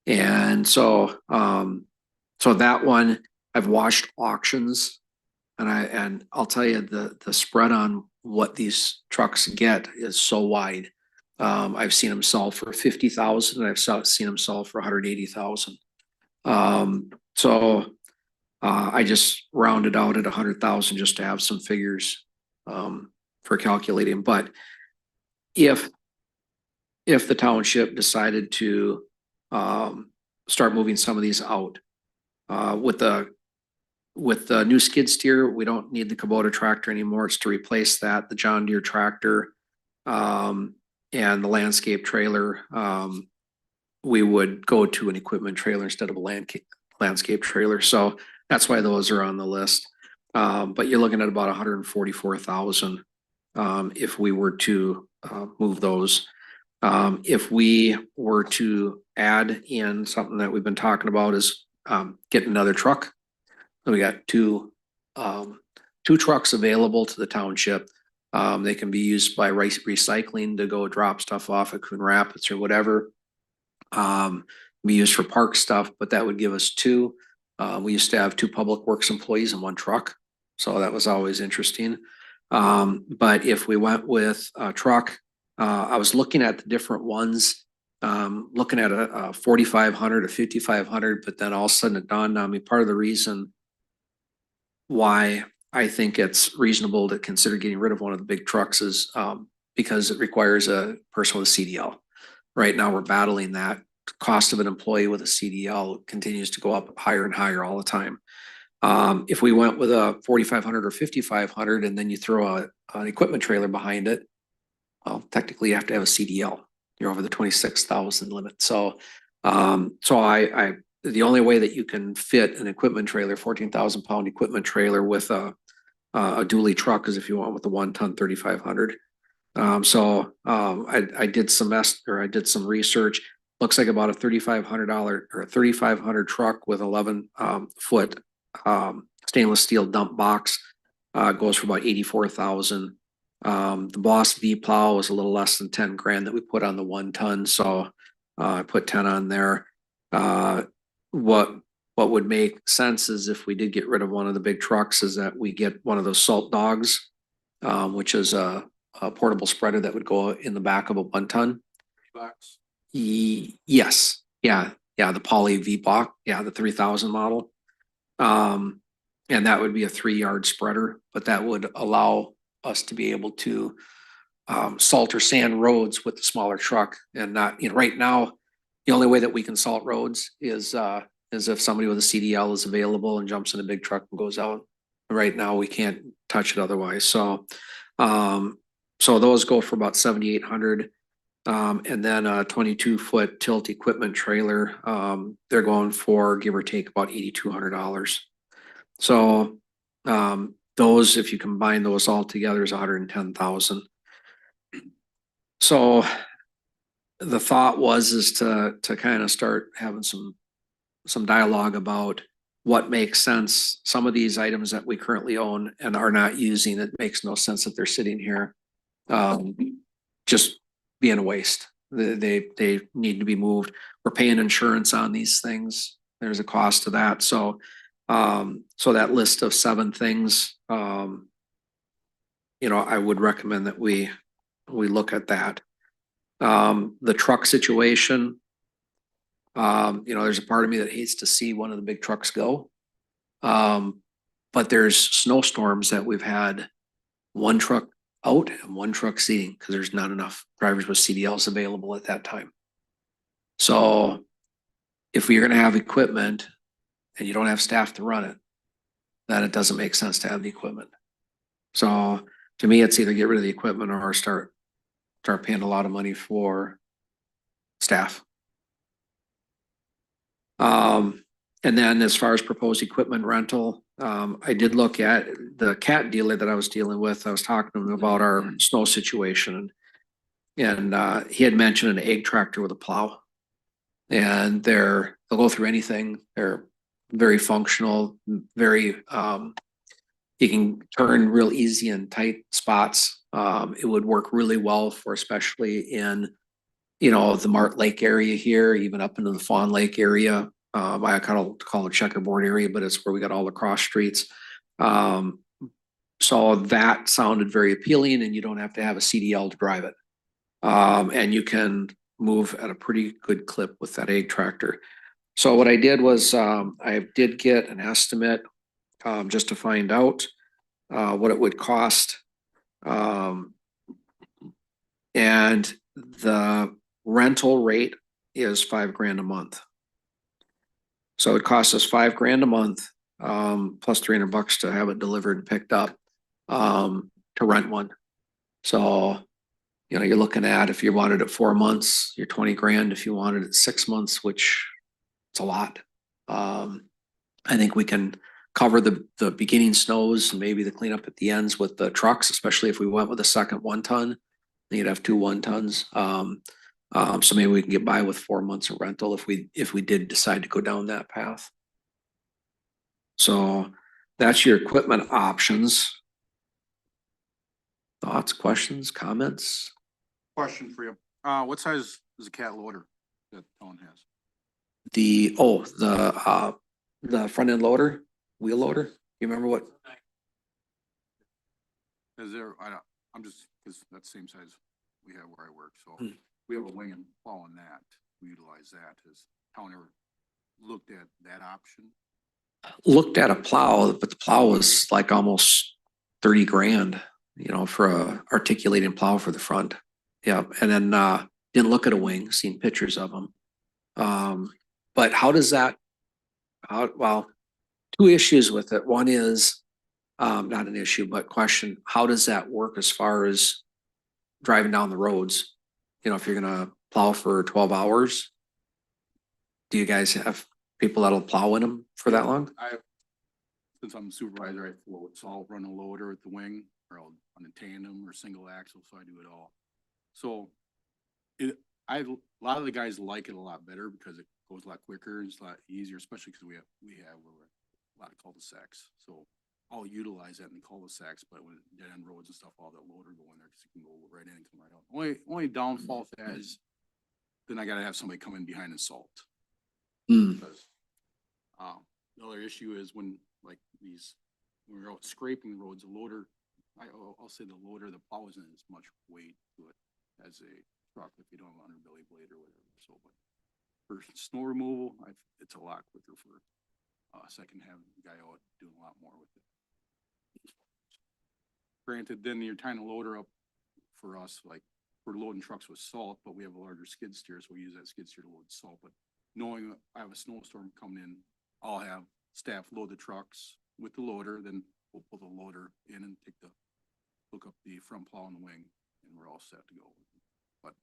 And so, so that one, I've watched auctions and I'll tell you the spread on what these trucks get is so wide. I've seen them sell for 50,000 and I've seen them sell for 180,000. So I just rounded out at 100,000 just to have some figures for calculating. But if the township decided to start moving some of these out with the new skid steer, we don't need the Kubota tractor anymore. It's to replace that, the John Deere tractor and the landscape trailer. We would go to an equipment trailer instead of a landscape trailer. So that's why those are on the list. But you're looking at about 144,000 if we were to move those. If we were to add in something that we've been talking about is getting another truck. So we got two trucks available to the township. They can be used by recycling to go drop stuff off at Coon Rapids or whatever. Be used for park stuff, but that would give us two. We used to have two public works employees in one truck. So that was always interesting. But if we went with a truck, I was looking at the different ones, looking at a 4,500, a 5,500, but then all of a sudden it dawned on me, part of the reason why I think it's reasonable to consider getting rid of one of the big trucks is because it requires a person with a CDL. Right now we're battling that. Cost of an employee with a CDL continues to go up higher and higher all the time. If we went with a 4,500 or 5,500 and then you throw an equipment trailer behind it, well, technically you have to have a CDL. You're over the 26,000 limit. So, the only way that you can fit an equipment trailer, 14,000 pound equipment trailer with a dually truck is if you want with the 1-ton 3,500. I did some research. Looks like about a $3,500 or a 3,500 truck with 11 foot stainless steel dump box goes for about 84,000. The Boss V plow was a little less than 10 grand that we put on the 1-ton. So I put 10 on there. What would make sense is if we did get rid of one of the big trucks is that we get one of those salt dogs, which is a portable spreader that would go in the back of a 1-ton. Box. Yes. Yeah. The Poly V block. Yeah. The 3000 model. And that would be a 3-yard spreader, but that would allow us to be able to salt or sand roads with the smaller truck and not, right now, the only way that we can salt roads is if somebody with a CDL is available and jumps in a big truck and goes out. Right now, we can't touch it otherwise. So those go for about 7,800. And then a 22-foot tilt equipment trailer, they're going for give or take about $8,200. So those, if you combine those all together, is 110,000. So the thought is to kind of start having some dialogue about what makes sense. Some of these items that we currently own and are not using, it makes no sense that they're sitting here just being a waste. They need to be moved. We're paying insurance on these things. There's a cost to that. So that list of 7 things, I would recommend that we look at that. The truck situation, There's a part of me that hates to see one of the big trucks go. But there's snowstorms that we've had one truck out and one truck seating because there's not enough drivers with CDLs available at that time. So if you're gonna have equipment and you don't have staff to run it, then it doesn't make sense to have the equipment. So to me, it's either get rid of the equipment or start paying a lot of money for staff. And then as far as proposed equipment rental, I did look at the cat dealer that I was dealing with. I was talking to him about our snow situation. And he had mentioned an egg tractor with a plow. And they'll go through anything. They're very functional, very, you can turn real easy in tight spots. It would work really well for especially in, the Mart Lake area here, even up into the Fawn Lake area. I kind of call it checkerboard area, but it's where we got all the cross streets. So that sounded very appealing and you don't have to have a CDL to drive it. And you can move at a pretty good clip with that egg tractor. So what I did was, I did get an estimate, just to find out, what it would cost. And the rental rate is $5,000 a month. So it costs us $5,000 a month, plus $300 to have it delivered and picked up, to rent one. So, you're looking at, if you wanted it 4 months, you're $20,000. If you wanted it 6 months, which it's a lot. I think we can cover the beginning snows and maybe the cleanup at the ends with the trucks, especially if we went with a second 1 ton. Then you'd have 2 1-tons. So maybe we can get by with 4 months of rental if we did decide to go down that path. So that's your equipment options. Thoughts, questions, comments? Question for you. What size is a cat loader that town has? The front end loader, wheel loader. You remember what? Is there, I'm just, because that's the same size we have where I work, so Hmm. we have a wing and plow on that. We utilize that. Has town ever looked at that option? Looked at a plow, but the plow was like almost $30,000, for a articulating plow for the front. Yeah, and then didn't look at a wing, seen pictures of them. But how does that? Well, 2 issues with it. One is not an issue, but question: how does that work as far as driving down the roads? If you're gonna plow for 12 hours, do you guys have people that'll plow in them for that long? Since I'm the supervisor, I float, so I'll run a loader at the wing, or I'll on a tandem or single axle, so I do it all. So a lot of the guys like it a lot better because it goes a lot quicker and it's a lot easier, especially because we have a lot of cul-de-sacs. So I'll utilize that in the cul-de-sacs, but when dead end roads and stuff, all that loader go in there because it can go right in and come right out. Only downfall to that is then I gotta have somebody come in behind and salt. Hmm. Because the other issue is when when we're out scraping roads, the loader, I'll say the loader, the plow isn't as much weight to it as a truck if you don't have an underbelly blade or whatever. So, but for snow removal, it's a lot quicker for so I can have the guy out doing a lot more with it. Granted, then you're tying a loader up for us, like we're loading trucks with salt, but we have a larger skid steer, so we use that skid steer to load salt. But knowing I have a snowstorm coming in, I'll have staff load the trucks with the loader, then we'll pull the loader in and hook up the front plow and the wing, and we're all set to go. But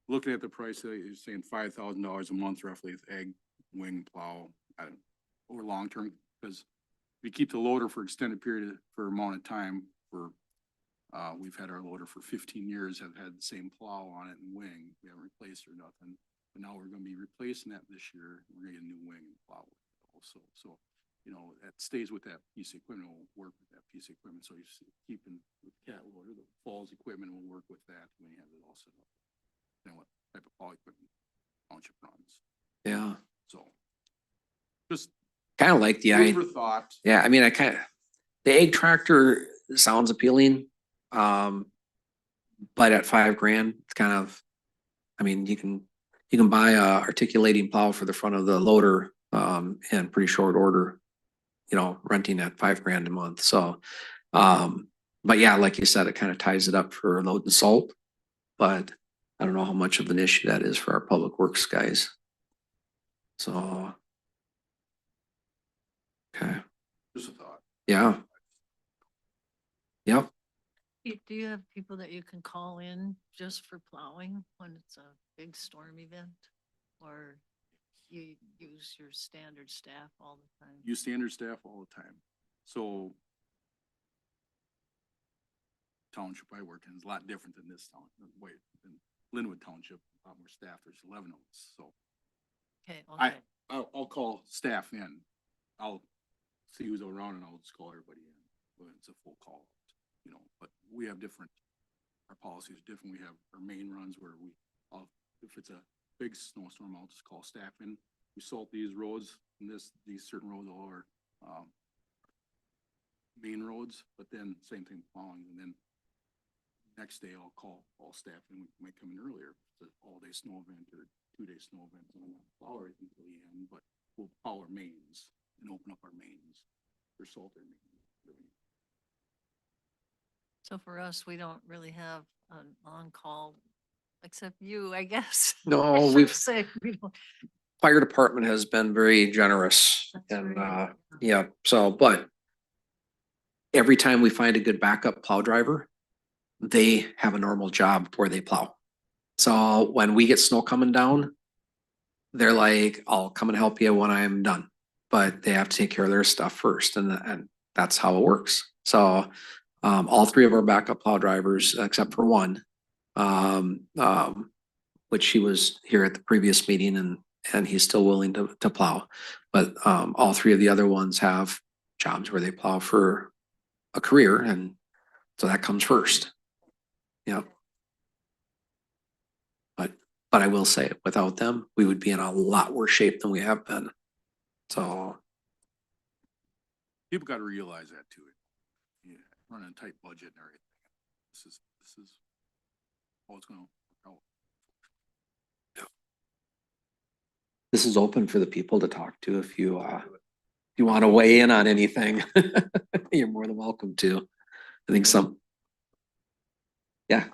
looking at the price, you're saying $5,000 a month roughly with egg, wing, plow, over long term, because if you keep the loader for extended period for amount of time, we've had our loader for 15 years, have had the same plow on it and wing. We haven't replaced or nothing. But now we're gonna be replacing that this year. We're gonna get a new wing and plow also. So, that stays with that piece of equipment, will work with that piece of equipment. So you're keeping with cat loader, the falls equipment will work with that when you have it all set up. What type of plow equipment township runs. Yeah, So just kind of like the food idea. for thought. Yeah, I mean, the egg tractor sounds appealing. But at $5,000, it's kind of, I mean, you can you can buy a articulating plow for the front of the loader, in pretty short order. You know, renting at $5,000 a month, so, but yeah, like you said, it kind of ties it up for load and salt. But I don't know how much of an issue that is for our public works guys. So. Okay, Just a thought. yeah. Yep, Do you have people that you can call in just for plowing when it's a big storm event? Or you use your standard staff all the time? Use standard staff all the time. So township I work in is a lot different than this town, than Linwood Township, a lot more staff. There's 11 of us, so Okay, I- okay. I'll call staff in. I'll see who's around and I'll just call everybody in. When it's a full call, you know, but we have different, our policy is different. We have our main runs where if it's a big snowstorm, I'll just call staff in. We salt these roads and these certain roads are, main roads, but then same thing plowing. And then next day I'll call all staff and we might come in earlier. It's an all-day snow event or 2-day snow event. And we'll plow everything till the end, but we'll plow our mains and open up our mains or salt our mains. So for us, we don't really have an on-call, except you, I guess. No, I should we've- say, we don't. fire department has been very generous That's and, right. yeah, so, but every time we find a good backup plow driver, they have a normal job where they plow. So when we get snow coming down, they're like, I'll come and help you when I'm done. But they have to take care of their stuff first, and that's how it works. So, all three of our backup plow drivers, except for one, which he was here at the previous meeting and he's still willing to plow. But, all three of the other ones have jobs where they plow for a career, and so that comes first. Yeah. But I will say, without them, we would be in a lot worse shape than we have been. So, People gotta realize that too. Yeah, running a tight budget and everything. This is how it's gonna work out. this is open for the people to talk to if you want to weigh in on anything. You're more than welcome to. I think some. Yeah.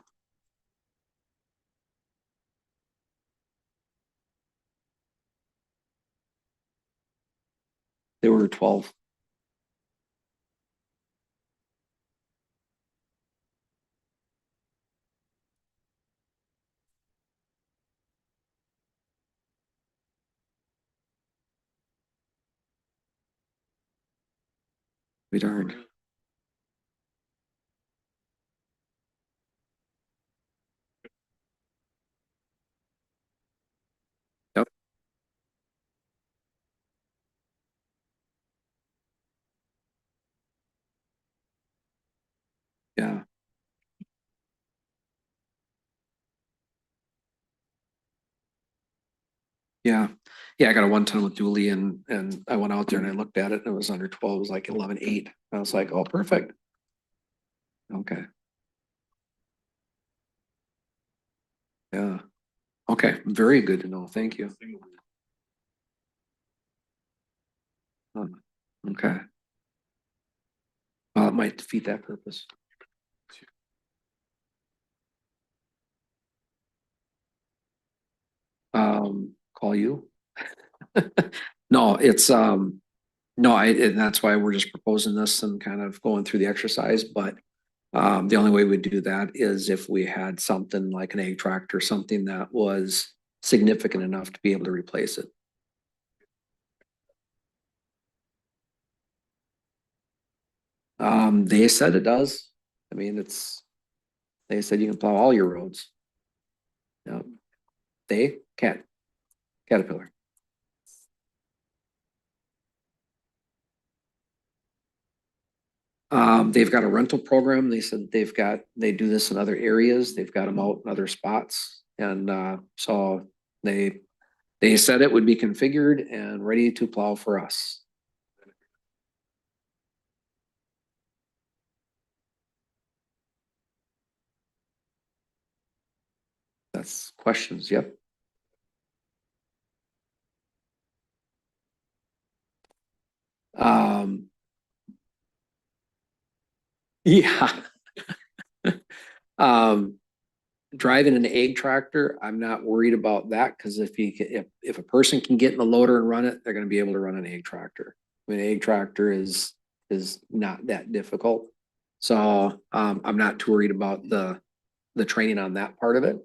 They were 12. Be darned. Yep. Yeah. Yeah. Yeah, I got a 1-ton with Dooley and I went out there and I looked at it and it was under 12, it was like 11.8. I was like, oh, perfect. Okay. Yeah. Okay, very good to know. Thank you. Okay. It might defeat that purpose. Call you? No, it's, no, and that's why we're just proposing this and kind of going through the exercise, but the only way we do that is if we had something like an egg tractor, something that was significant enough to be able to replace it. They said it does. I mean, they said you can plow all your roads. Yeah. Caterpillar. They've got a rental program. They said they do this in other areas. They've got them out in other spots. And, so they said it would be configured and ready to plow for us. That's questions. Yep. Um. Yeah. Um, driving an egg tractor, I'm not worried about that, because if a person can get in the loader and run it, they're gonna be able to run an egg tractor. I mean, an egg tractor is not that difficult. So, I'm not too worried about the training on that part of it.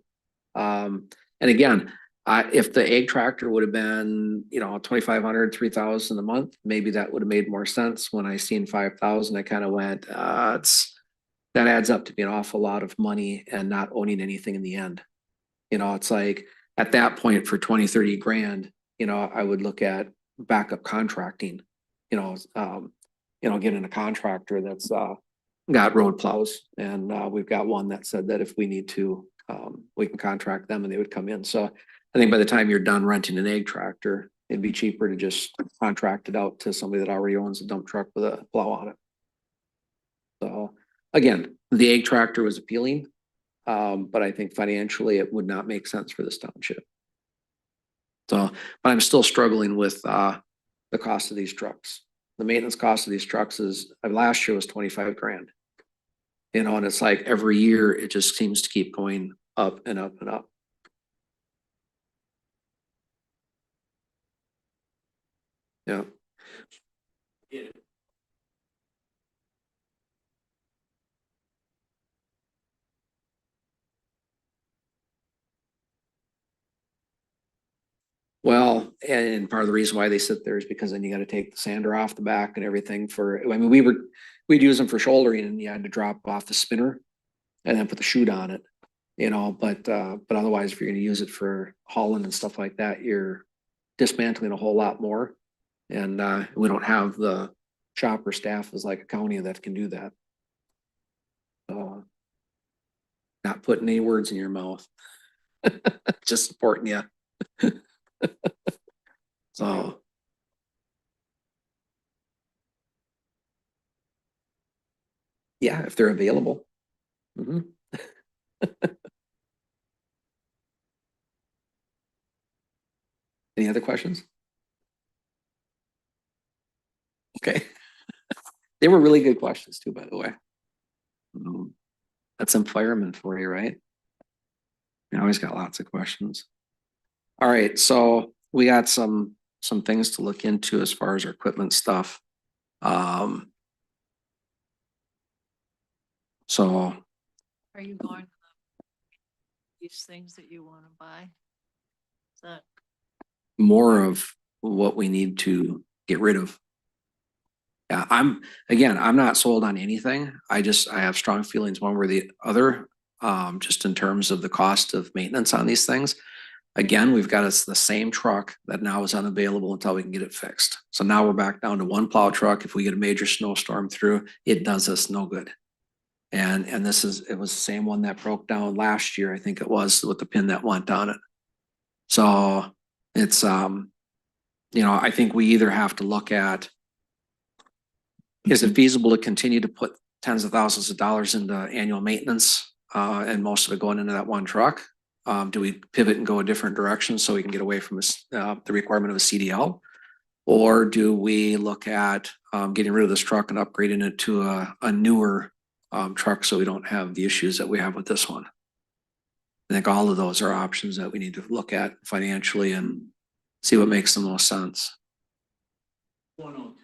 And again, if the egg tractor would have been, 2,500, 3,000 a month, maybe that would have made more sense. When I seen 5,000, I kind of went, that adds up to be an awful lot of money and not owning anything in the end. It's like at that point for 20, 30 grand, I would look at backup contracting, getting a contractor that's got road plows. And we've got one that said that if we need to, we can contract them and they would come in. So I think by the time you're done renting an egg tractor, it'd be cheaper to just contract it out to somebody that already owns a dump truck with a plow on it. So again, the egg tractor was appealing, but I think financially it would not make sense for this township. So, but I'm still struggling with the cost of these trucks. The maintenance cost of these trucks is, last year was 25 grand. And it's like every year it just seems to keep going up and up and up. Yeah. Well, and part of the reason why they sit there is because then you gotta take the sander off the back and everything I mean, we'd use them for shouldering and you had to drop off the spinner and then put the chute on it, but otherwise, if you're gonna use it for hauling and stuff like that, you're dismantling a whole lot more. And we don't have the shop or staff as like a county that can do that. Not putting any words in your mouth. Just supporting you. So. Yeah, if they're available. Mhm. Any other questions? Okay. They were really good questions too, by the way. That's some firemen for you, right? You always got lots of questions. All right, so we got some things to look into as far as our equipment stuff. So Are you going to these things that you want to buy? Is that, more of what we need to get rid of. Yeah, I'm not sold on anything. I have strong feelings one way or the other, just in terms of the cost of maintenance on these things. Again, we've got us the same truck that now is unavailable until we can get it fixed. So now we're back down to one plow truck. If we get a major snowstorm through, it does us no good. And it was the same one that broke down last year, I think it was, with the pin that went on it. So it's, I think we either have to look at, is it feasible to continue to put tens of thousands of dollars into annual maintenance, and most of it going into that one truck? Do we pivot and go a different direction so we can get away from the requirement of a CDL? Or do we look at getting rid of this truck and upgrading it to a newer truck so we don't have the issues that we have with this one? I think all of those are options that we need to look at financially and see what makes the most sense. 102.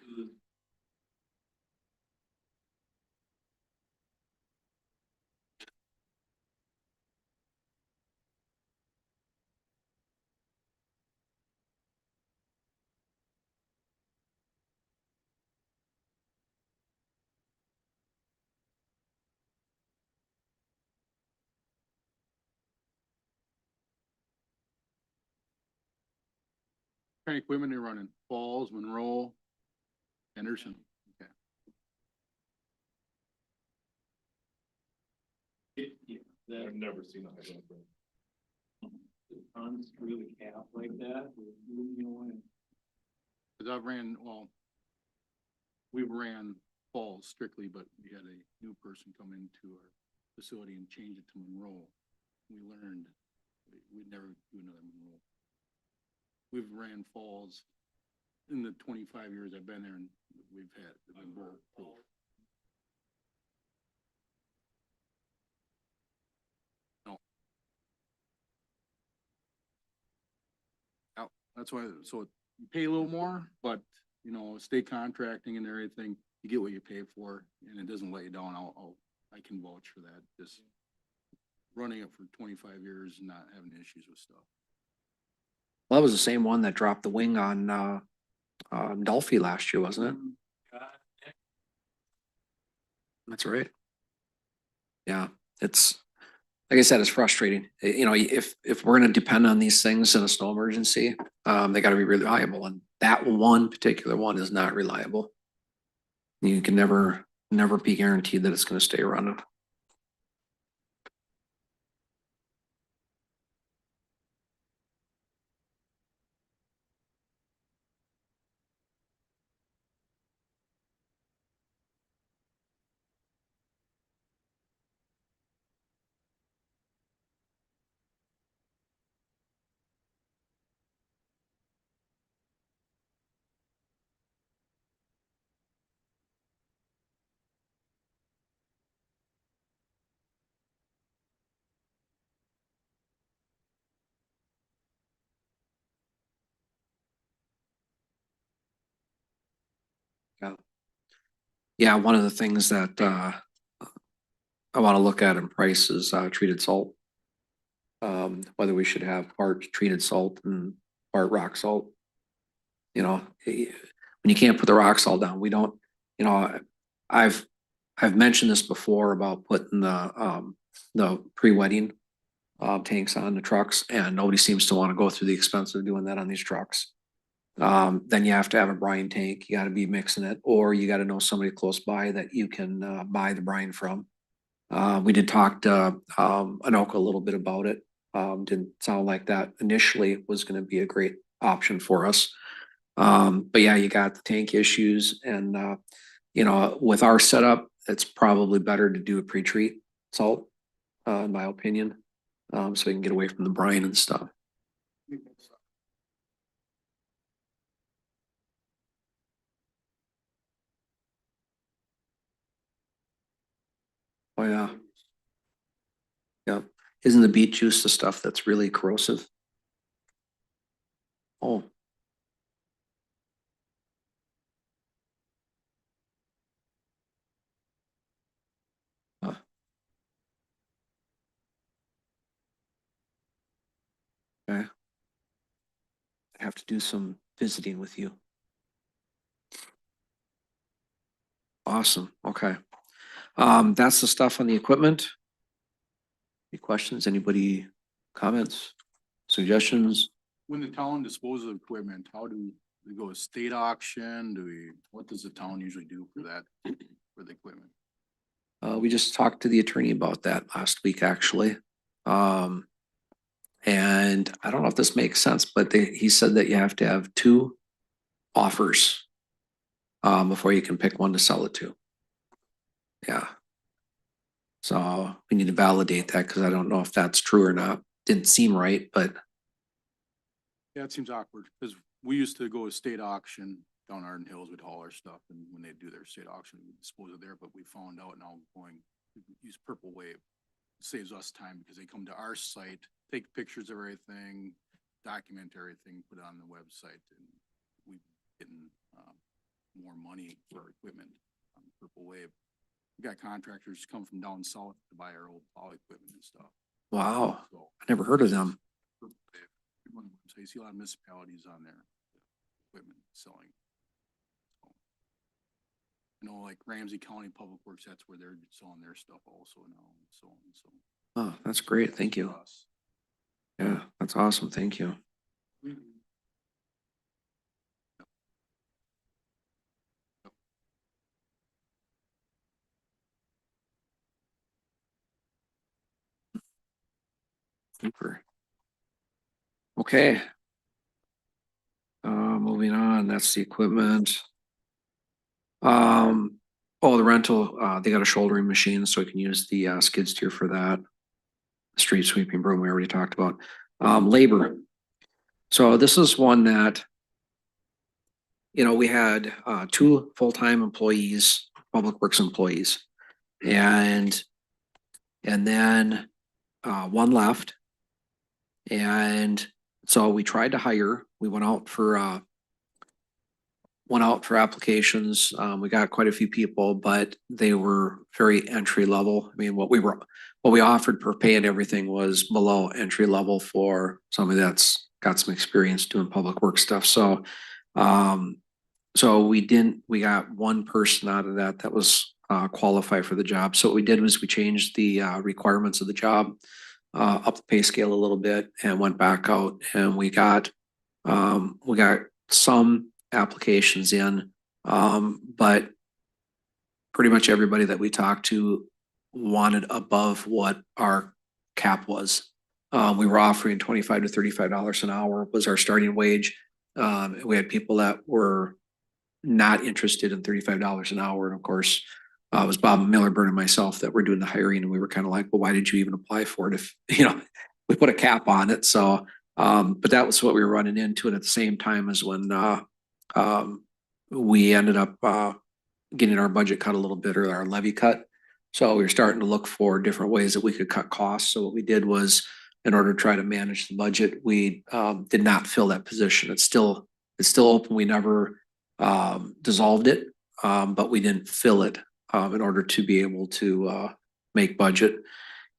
Kind of equipment they're running? Falls, Monroe, Henderson. Okay. I've never seen a unscrew the cap like that. Cause we ran Falls strictly, but we had a new person come into our facility and change it to Monroe. We learned we'd never do another Monroe. We've ran Falls in the 25 years I've been there, and we've had. They've been both. No. Yeah, that's why, so you pay a little more, but, you know, state contracting and everything, you get what you pay for, and it doesn't let you down. I can vouch for that, just running it for 25 years and not having issues with stuff. Well, that was the same one that dropped the wing on, Dolphy last year, wasn't it? That's right. Yeah, it's, like I said, it's frustrating. You know, if we're gonna depend on these things in a snow emergency, they gotta be reliable, and that one particular one is not reliable. You can never be guaranteed that it's gonna stay running. Yeah. Yeah, one of the things that, I wanna look at in price is, treated salt. Whether we should have part treated salt and part rock salt. You know, when you can't put the rock salt down, we don't, you know, I've mentioned this before about putting the pre-wetting tanks on the trucks, and nobody seems to want to go through the expense of doing that on these trucks. Then you have to have a brine tank. You got to be mixing it, or you got to know somebody close by that you can buy the brine from. We did talk to Anoka a little bit about it. Didn't sound like that initially was going to be a great option for us. But yeah, you got the tank issues, and you know, with our setup, it's probably better to do a pre-treat salt, in my opinion. So we can get away from the brine and stuff. Oh yeah. Yeah. Isn't the beet juice the stuff that's really corrosive? Oh. Huh. Okay. I have to do some visiting with you. Awesome. Okay. That's the stuff on the equipment. Any questions? Anybody comments, suggestions? When the town disposes of equipment, how do we go, state auction? What does the town usually do for that, for the equipment? We just talked to the attorney about that last week, actually. And I don't know if this makes sense, but he said that you have to have two offers before you can pick one to sell it to. Yeah. So we need to validate that, because I don't know if that's true or not. Didn't seem right, but Yeah, it seems awkward, because we used to go to state auction down Arden Hills, we'd haul our stuff, and when they do their state auction, we dispose of there, but we found out now use Purple Wave. It saves us time, because they come to our site, take pictures of everything, document everything, put it on the website, and we getting more money for our equipment on Purple Wave. We got contractors come from down south to buy our old plow equipment and stuff. wow, So I never heard of them. Purple Wave, good one. So you see a lot of municipalities on there, equipment selling. So, I know, like Ramsey County Public Works, that's where they're selling their stuff also now, and so on, so. Oh, that's great. Thank you. Us. Yeah, that's awesome. Thank you. Super. Okay. Moving on, that's the equipment. Oh, the rental, they got a shouldering machine, so we can use the skid steer for that. Street sweeping broom, we already talked about. Labor. So this is one that we had two full-time employees, Public Works employees. And then one left. And so we tried to hire, we went out for applications. We got quite a few people, but they were very entry level. I mean, what we offered per pay and everything was below entry level for somebody that's got some experience doing public work stuff. So, we got one person out of that was qualified for the job. So what we did was we changed the requirements of the job, up the pay scale a little bit, and went back out, and we got some applications in, but pretty much everybody that we talked to wanted above what our cap was. We were offering $25 to $35 an hour was our starting wage. We had people that were not interested in $35 an hour. And of course, it was Bob Millerburn and myself that were doing the hiring. And we were kind of like, well, why did you even apply for it if, we put a cap on it? So, but that was what we were running into. And at the same time as when we ended up getting our budget cut a little bit, or our levy cut. So we were starting to look for different ways that we could cut costs. So what we did was, in order to try to manage the budget, we did not fill that position. It's still open. We never dissolved it, but we didn't fill it in order to be able to make budget.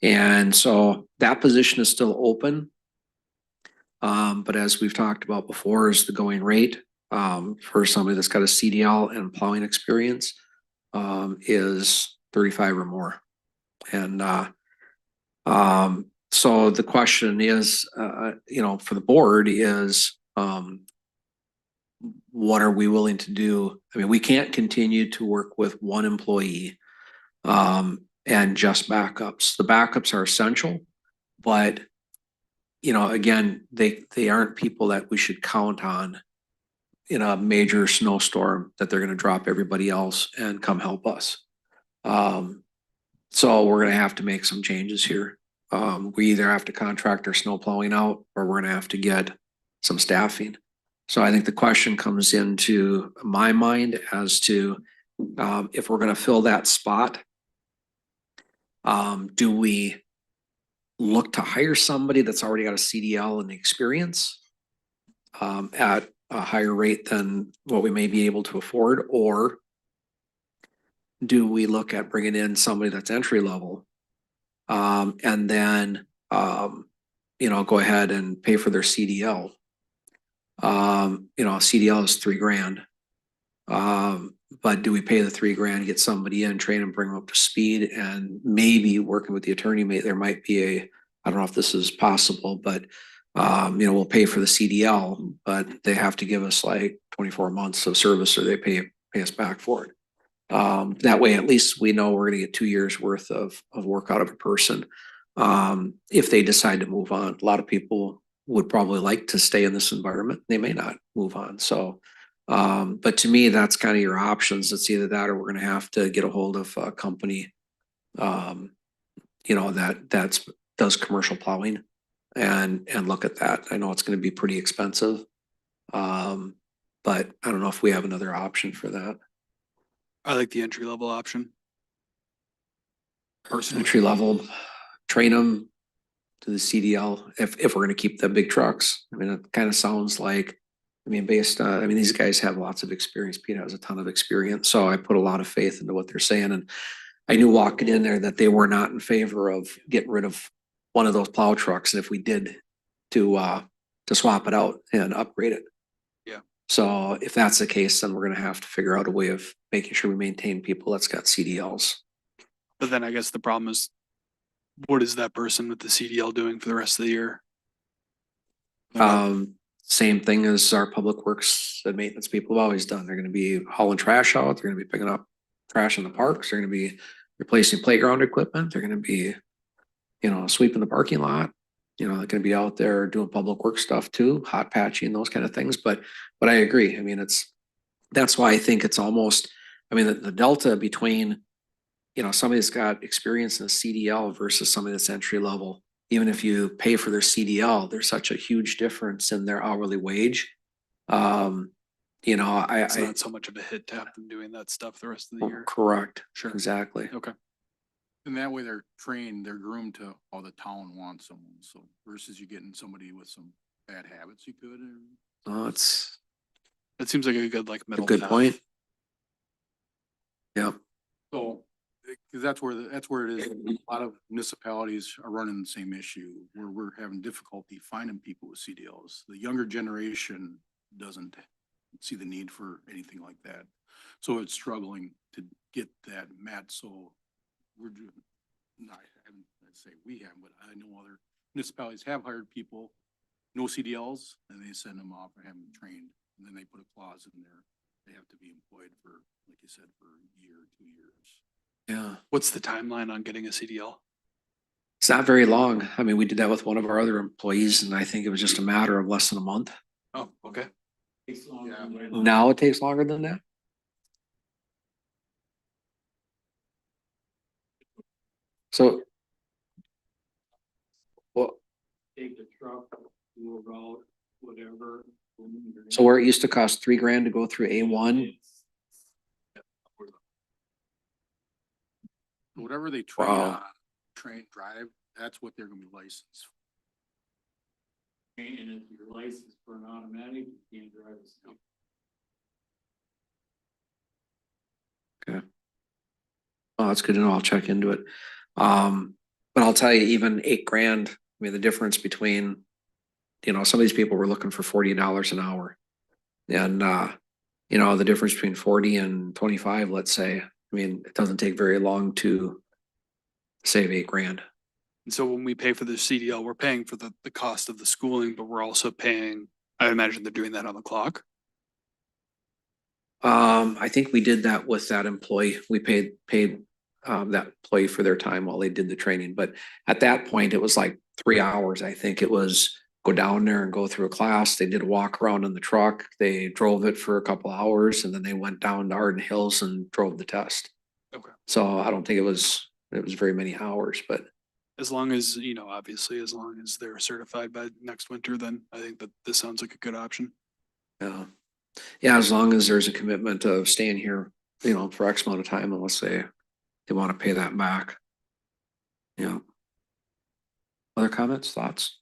And so that position is still open. But as we've talked about before, is the going rate for somebody that's got a CDL and plowing experience is 35 or more. And so the question is, for the board is, what are we willing to do? I mean, we can't continue to work with one employee and just backups. The backups are essential, but again, they aren't people that we should count on in a major snowstorm that they're going to drop everybody else and come help us. So we're going to have to make some changes here. We either have to contract our snow plowing out, or we're going to have to get some staffing. So I think the question comes into my mind as to if we're going to fill that spot, do we look to hire somebody that's already got a CDL and experience at a higher rate than what we may be able to afford? Or do we look at bringing in somebody that's entry level and then, go ahead and pay for their CDL? CDL is $3,000. But do we pay the $3,000, get somebody in, train them, bring them up to speed, and maybe working with the attorney, there might be I don't know if this is possible, but we'll pay for the CDL, but they have to give us like 24 months of service, or they pay us back for it. That way, at least we know we're going to get 2 years worth of work out of a person. If they decide to move on, a lot of people would probably like to stay in this environment. They may not move on. So, but to me, that's kind of your options. It's either that, or we're going to have to get a hold of a company, that does commercial plowing and look at that. I know it's going to be pretty expensive. But I don't know if we have another option for that. I like the entry level option. Personally. Entry level, train them to the CDL if we're going to keep the big trucks. I mean, it kind of sounds like, these guys have lots of experience. Pete has a ton of experience. So I put a lot of faith into what they're saying. And I knew walking in there that they were not in favor of getting rid of one of those plow trucks. And if we did to swap it out and upgrade it. Yeah. So if that's the case, then we're going to have to figure out a way of making sure we maintain people that's got CDLs. But then I guess the problem is, what is that person with the CDL doing for the rest of the year? Same thing as our public works and maintenance people have always done. They're going to be hauling trash out. They're going to be picking up trash in the parks. They're going to be replacing playground equipment. They're going to be, sweeping the parking lot. They're going to be out there doing public work stuff too, hot patching, those kind of things. But I agree. I mean, that's why I think it's almost, the delta between, somebody that's got experience in a CDL versus somebody that's entry level. Even if you pay for their CDL, there's such a huge difference in their hourly wage. you know, It's I, not so much of a hit to have them doing that stuff the rest of the year. correct, Sure. exactly. Okay. And that way they're trained, they're groomed to how the town wants someone, so versus you getting somebody with some bad habits you could, or It's That seems like a good like a middle good path. point. Yep, so. Cause that's where it is. A lot of municipalities are running the same issue where we're having difficulty finding people with CDLs. The younger generation doesn't see the need for anything like that. So it's struggling to get that met, so we're doing, not, I'd say we have, but I know other municipalities have hired people, no CDLs, and they send them off and have them trained, and then they put a clause in there. They have to be employed for, like you said, for a year, 2 years. yeah. What's the timeline on getting a CDL? It's not very long. I mean, we did that with one of our other employees and I think it was just a matter of less than a month. Oh, okay. Now it takes longer than that? So. Well, Take the truck, do a route, whatever. so where it used to cost $3,000 to go through A1, Whatever they train Wow. on, train, drive, that's what they're gonna be licensed. And if you're licensed for an automatic, you can't drive a stick. oh, that's good to know. I'll check into it. But I'll tell you, even $8,000, I mean, the difference between, you know, some of these people were looking for $40 an hour. And, you know, the difference between 40 and 25, let's say, I mean, it doesn't take very long to save $8,000. And so when we pay for the CDL, we're paying for the cost of the schooling, but we're also paying, I imagine they're doing that on the clock. I think we did that with that employee. We paid that employee for their time while they did the training. But at that point, it was like 3 hours. I think it was go down there and go through a class. They did a walk around in the truck. They drove it for a couple hours and then they went down to Arden Hills and drove the test. Okay. So I don't think it was very many hours, but As long as, you know, obviously, as long as they're certified by next winter, then I think that this sounds like a good option. yeah. Yeah, as long as there's a commitment of staying here, you know, for X amount of time, unless they want to pay that back. Yeah. Other comments, thoughts?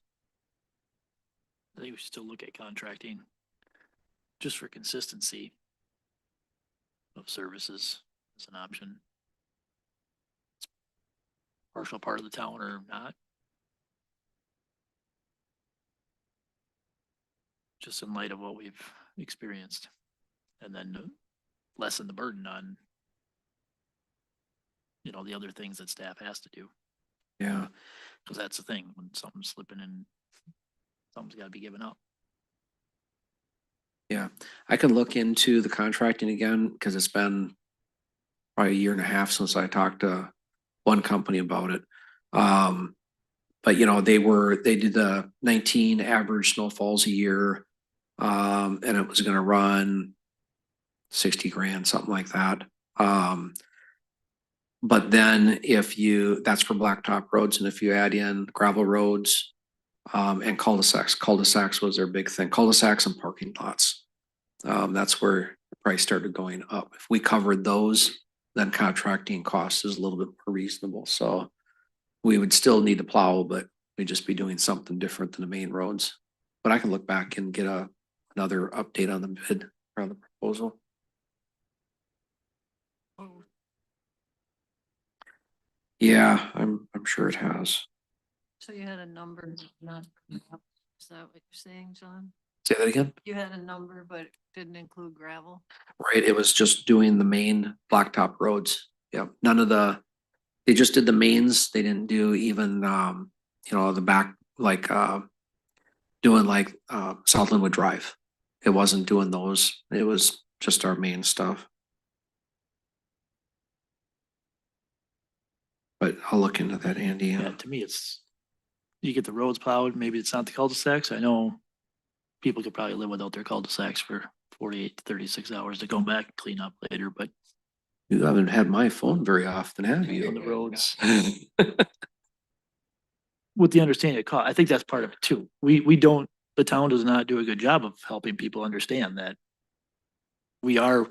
I think we should still look at contracting. Just for consistency. Of services as an option. Partial part of the town or not. Just in light of what we've experienced. And then lessen the burden on. You know, the other things that staff has to do. Yeah. Cause that's the thing, when something's slipping in. Something's gotta be given up. Yeah, I can look into the contracting again, because it's been probably 1.5 years since I talked to one company about it. But you know, they did the 19 average snowfalls a year. And it was gonna run $60,000, something like that. But then that's for blacktop roads, and if you add in gravel roads, and cul-de-sacs was their big thing, cul-de-sacs and parking lots. That's where the price started going up. If we covered those, then contracting cost is a little bit more reasonable, so we would still need to plow, but we'd just be doing something different than the main roads. But I can look back and get another update on the bid or on the proposal. Yeah, I'm sure it has. So you had a number, not, is that what you're saying, John? Say that again? You had a number, but didn't include gravel? Right, it was just doing the main blacktop roads. Yep, they just did the mains. They didn't do even, you know, the back, like, doing like, South Linwood Drive. It wasn't doing those. It was just our main stuff. But I'll look into that, Andy. Yeah, to me, you get the roads plowed, maybe it's not the cul-de-sacs. I know people could probably live without their cul-de-sacs for 48 to 36 hours to go back and clean up later, but You haven't had my phone very often, have on the you? roads. With the understanding of cost, I think that's part of it too. The town does not do a good job of helping people understand that we are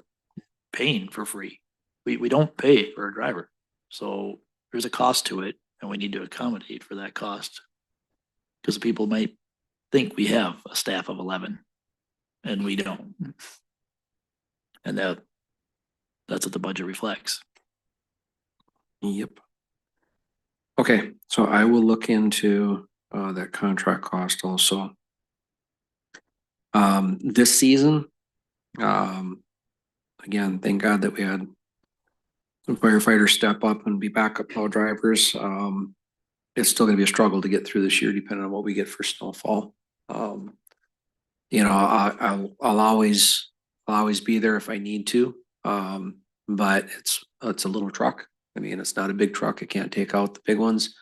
paying for free. We don't pay for a driver. So there's a cost to it and we need to accommodate for that cost. Cause people might think we have a staff of 11 and we don't. And that's what the budget reflects. Yep. Okay, so I will look into that contract cost also. This season, again, thank God that we had some firefighters step up and be backup plow drivers. It's still gonna be a struggle to get through this year depending on what we get for snowfall. You know, I'll always be there if I need to. But it's a little truck. I mean, it's not a big truck. It can't take out the big ones.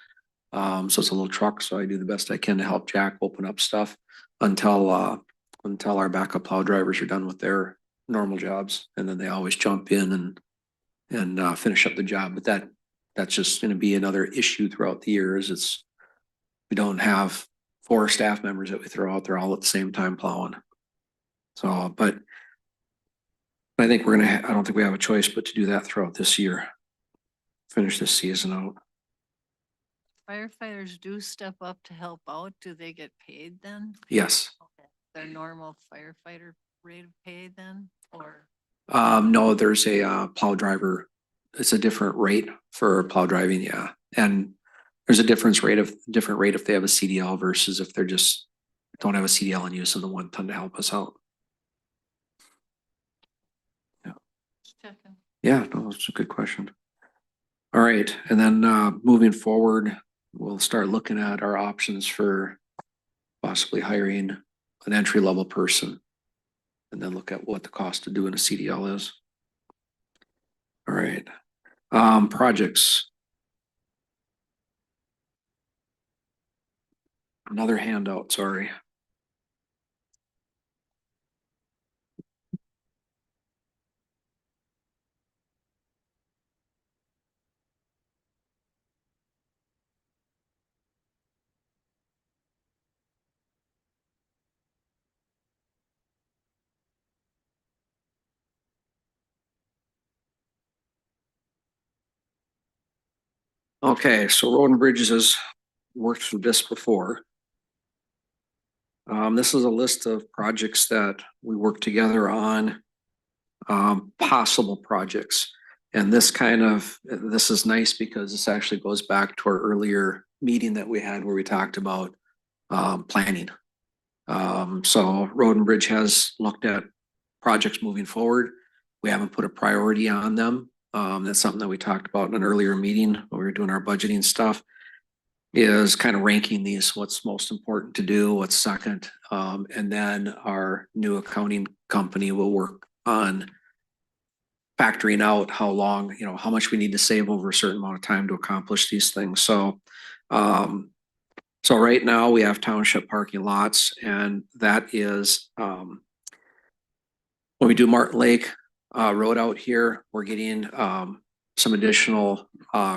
So it's a little truck, so I do the best I can to help Jack open up stuff until our backup plow drivers are done with their normal jobs. And then they always jump in and finish up the job. But that's just gonna be another issue throughout the years. We don't have 4 staff members that we throw out there all at the same time plowing. So, but I think I don't think we have a choice but to do that throughout this year. Finish this season out. Firefighters do step up to help out. Do they get paid then? Yes. Okay. Their normal firefighter rate of pay then, or? No, there's a plow driver. It's a different rate for plow driving, yeah. And there's a different rate if they have a CDL versus if they're just don't have a CDL and using the 1 ton to help us out. Just checking. Yeah, no, that's a good question. All right, and then moving forward, we'll start looking at our options for possibly hiring an entry-level person. And then look at what the cost of doing a CDL is. All right, projects. Another handout, sorry. Okay, so Road and Bridges has worked through this before. This is a list of projects that we work together on, possible projects. And this is nice because this actually goes back to our earlier meeting that we had where we talked about planning. So Road and Bridge has looked at projects moving forward. We haven't put a priority on them. That's something that we talked about in an earlier meeting when we were doing our budgeting stuff, is kind of ranking these, what's most important to do, what's second. And then our new accounting company will work on factoring out how long, how much we need to save over a certain amount of time to accomplish these things. So right now we have township parking lots, and that is, when we do Martin Lake Road out here, we're getting some additional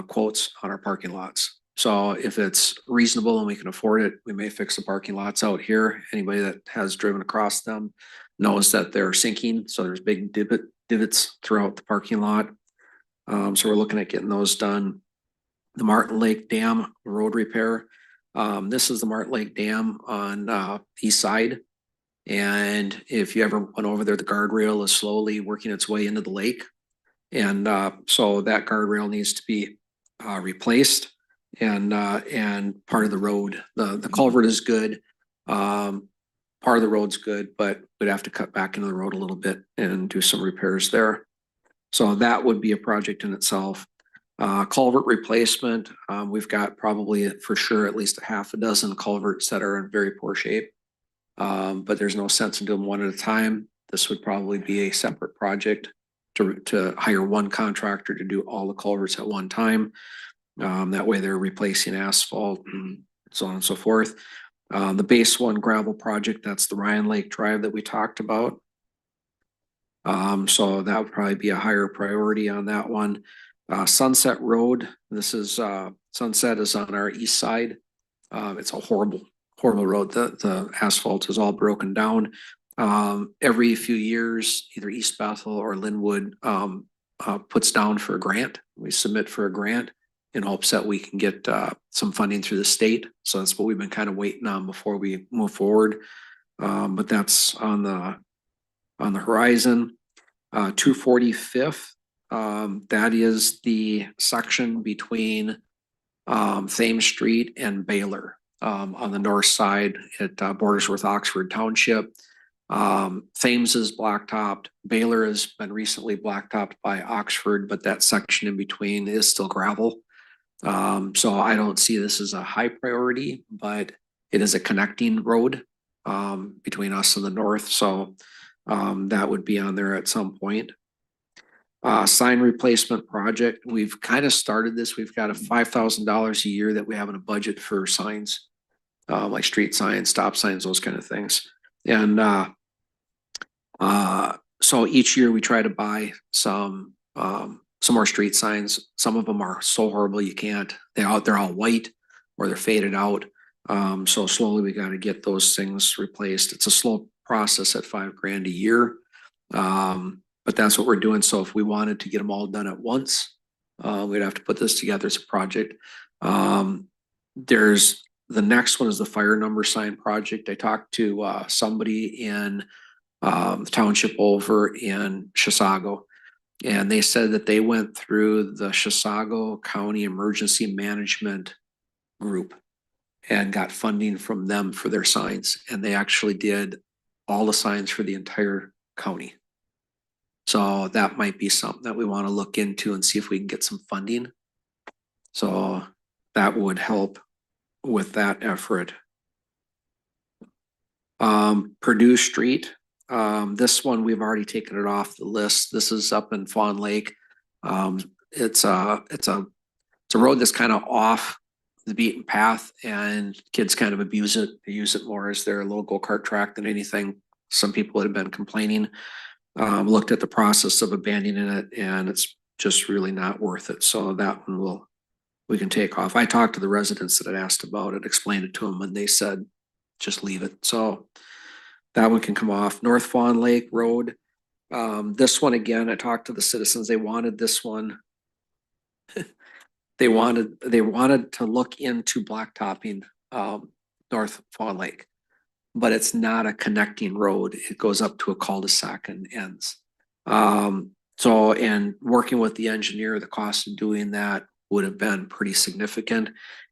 quotes on our parking lots. So if it's reasonable and we can afford it, we may fix the parking lots out here. Anybody that has driven across them knows that they're sinking. So there's big divots throughout the parking lot. So we're looking at getting those done. The Martin Lake Dam road repair. This is the Martin Lake Dam on east side. And if you ever went over there, the guardrail is slowly working its way into the lake. And so that guardrail needs to be replaced. And part of the road, the culvert is good. Part of the road's good, but we'd have to cut back into the road a little bit and do some repairs there. So that would be a project in itself. Culvert replacement, we've got probably for sure at least a half a dozen culverts that are in very poor shape. But there's no sense in doing one at a time. This would probably be a separate project to hire one contractor to do all the culverts at one time. That way they're replacing asphalt and so on and so forth. The base 1 gravel project, that's the Ryan Lake Drive that we talked about. So that would probably be a higher priority on that one. Sunset Road, this is Sunset is on our east side. It's a horrible road. The asphalt is all broken down. Every few years, either East Bethel or Linwood, puts down for a grant. We submit for a grant in hopes that we can get, some funding through the state. So that's what we've been kind of waiting on before we move forward. But that's on the horizon. 245th, that is the section between Thames Street and Baylor. On the north side, it borders with Oxford Township. Thames is blacktopped. Baylor has been recently blacktopped by Oxford, but that section in between is still gravel. So I don't see this as a high priority, but it is a connecting road between us and the north. So that would be on there at some point. Sign replacement project. We've kind of started this. We've got a $5,000 a year that we have in a budget for signs, like street signs, stop signs, those kind of things. And so each year we try to buy some more street signs. Some of them are so horrible you can't. They're all white or they're faded out. So slowly we got to get those things replaced. It's a slow process at $5,000 a year. But that's what we're doing. So if we wanted to get them all done at once, we'd have to put this together as a project. There's the next one is the fire number sign project. I talked to somebody in the township over in Chisago, and they said that they went through the Chisago County Emergency Management Group and got funding from them for their signs. And they actually did all the signs for the entire county. So that might be something that we want to look into and see if we can get some funding. So that would help with that effort. Purdue Street, this one, we've already taken it off the list. This is up in Fawn Lake. It's a road that's kind of off the beaten path, and kids kind of abuse it. They use it more as their little go-kart track than anything. Some people have been complaining. Looked at the process of abandoning it, and it's just really not worth it. So that one we can take off. I talked to the residents that had asked about it, explained it to them, and they said, just leave it. So that one can come off. North Fawn Lake Road. This one, again, I talked to the citizens. They wanted this one. They wanted to look into blacktopping North Fawn Lake, but it's not a connecting road. It goes up to a cul-de-sac and ends. So, and working with the engineer, the cost of doing that would have been pretty significant.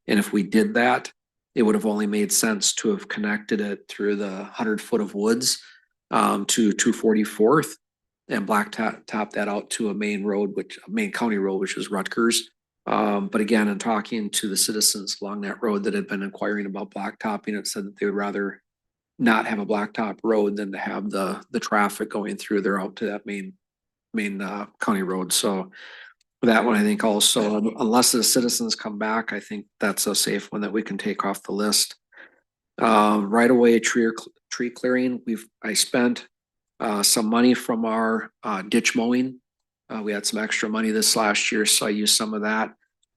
And if we did that, it would have only made sense to have connected it through the 100-foot of woods to 244th and blacktop that out to a main county road, which is Rutgers. But again, in talking to the citizens along that road that had been inquiring about blacktopping, it said that they would rather not have a blacktop road than to have the traffic going through there out to that main county road. So that one, I think also, unless the citizens come back, I think that's a safe one that we can take off the list. Right away, tree clearing. I spent some money from our ditch mowing. We had some extra money this last year, so I used some of that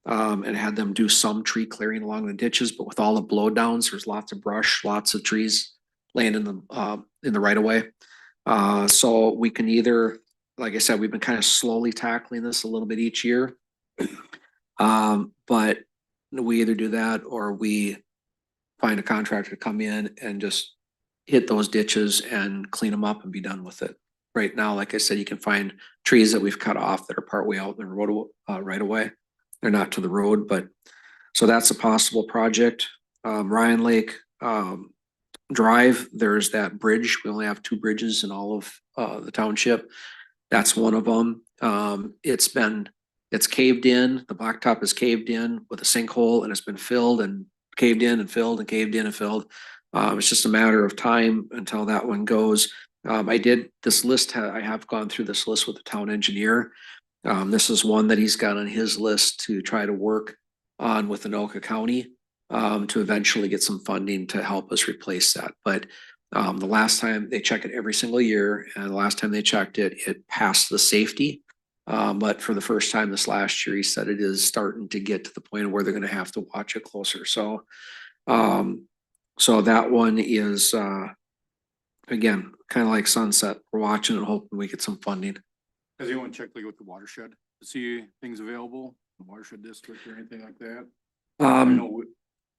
and had them do some tree clearing along the ditches. But with all the blowdowns, there's lots of brush, lots of trees laying in the right of way. So we can either, like I said, we've been kind of slowly tackling this a little bit each year. But we either do that or we find a contractor to come in and just hit those ditches and clean them up and be done with it. Right now, like I said, you can find trees that we've cut off that are partway out in the road right away. They're not to the road, but so that's a possible project. Ryan Lake Drive, there's that bridge. We only have 2 bridges in all of the township. That's one of them. It's caved in. The blacktop is caved in with a sinkhole, and it's been filled and caved in and filled and caved in and filled. It's just a matter of time until that one goes. I have gone through this list with the town engineer. This is one that he's got on his list to try to work on with Anoka County to eventually get some funding to help us replace that. But the last time they check it every single year, and the last time they checked it, it passed the safety. But for the first time this last year, he said it is starting to get to the point where they're going to have to watch it closer. So that one is again, kind of like Sunset, we're watching and hoping we get some funding. Does anyone check like with the watershed to see things available, the watershed district or anything like that? I know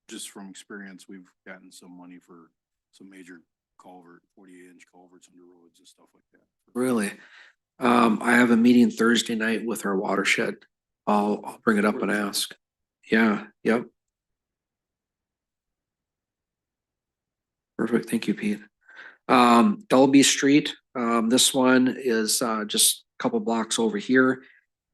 just from experience, we've gotten some money for some major culvert, 48-inch culverts under roads and stuff like that. Really? I have a meeting Thursday night with our watershed. I'll bring it up and ask. Yeah, yep. Perfect. Thank you, Pete. Dolby Street, this one is, just a couple blocks over here.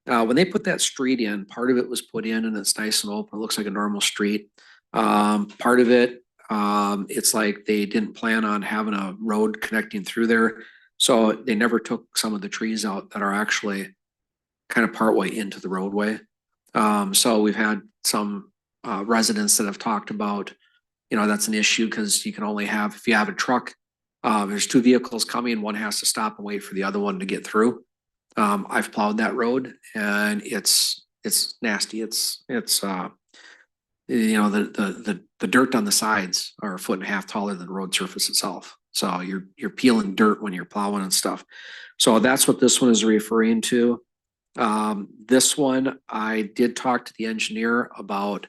When they put that street in, part of it was put in and it's nice and open. It looks like a normal street. Part of it, it's like they didn't plan on having a road connecting through there. So they never took some of the trees out that are actually kind of partway into the roadway. So we've had some, residents that have talked about, that's an issue because you can only have, if you have a truck, there's two vehicles coming, one has to stop and wait for the other one to get through. I've plowed that road and it's nasty. The dirt on the sides are a foot and a half taller than the road surface itself. So you're peeling dirt when you're plowing and stuff. So that's what this one is referring to. This one, I did talk to the engineer about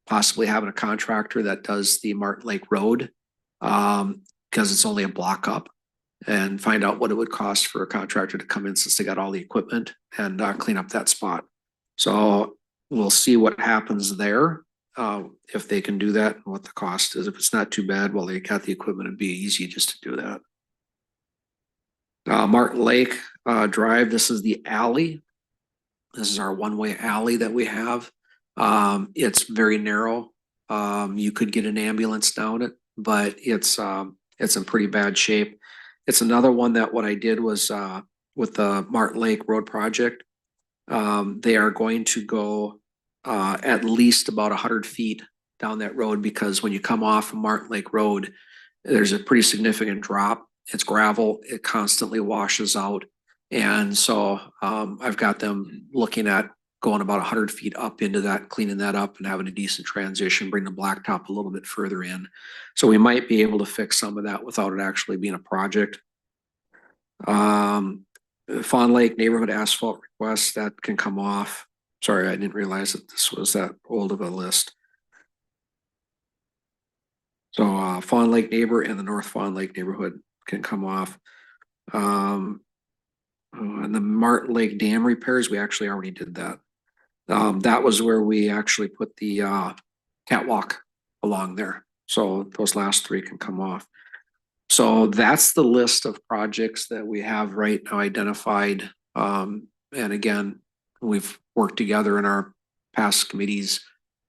possibly having a contractor that does the Martin Lake Road, because it's only a block up, and find out what it would cost for a contractor to come in since they got all the equipment and clean up that spot. So we'll see what happens there, if they can do that and what the cost is. If it's not too bad, well, they got the equipment, it'd be easy just to do that. Martin Lake Drive, this is the alley. This is our one-way alley that we have. It's very narrow. You could get an ambulance down it, but it's in pretty bad shape. It's another one that what I did was, with the Martin Lake Road project, they are going to go, at least about 100 feet down that road, because when you come off of Martin Lake Road, there's a pretty significant drop. It's gravel. It constantly washes out. And so, I've got them looking at going about 100 feet up into that, cleaning that up and having a decent transition, bring the blacktop a little bit further in. So we might be able to fix some of that without it actually being a project. Fawn Lake Neighborhood Asphalt Request, that can come off. Sorry, I didn't realize that this was that old of a list. So, Fawn Lake Neighbor and the North Fawn Lake Neighborhood can come off. And the Martin Lake Dam repairs, we actually already did that. That was where we actually put the catwalk along there. So those last three can come off. So that's the list of projects that we have right now identified. And again, we've worked together in our past committees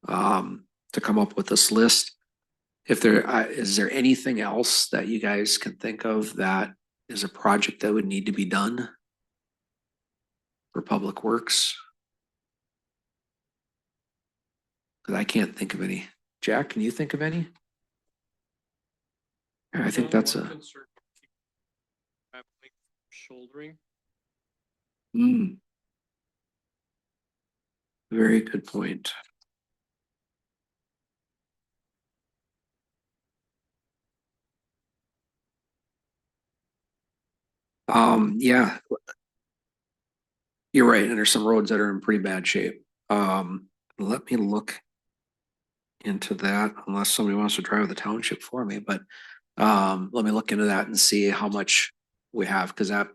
to come up with this list. If there is there anything else that you guys can think of that is a project that would need to be done for Public Works? Because I can't think of any. Jack, can you think of any? I think that's a. Shouldering. Very good point. Yeah. You're right, and there's some roads that are in pretty bad shape. Let me look into that, unless somebody wants to drive the township for me, but let me look into that and see how much we have, because that,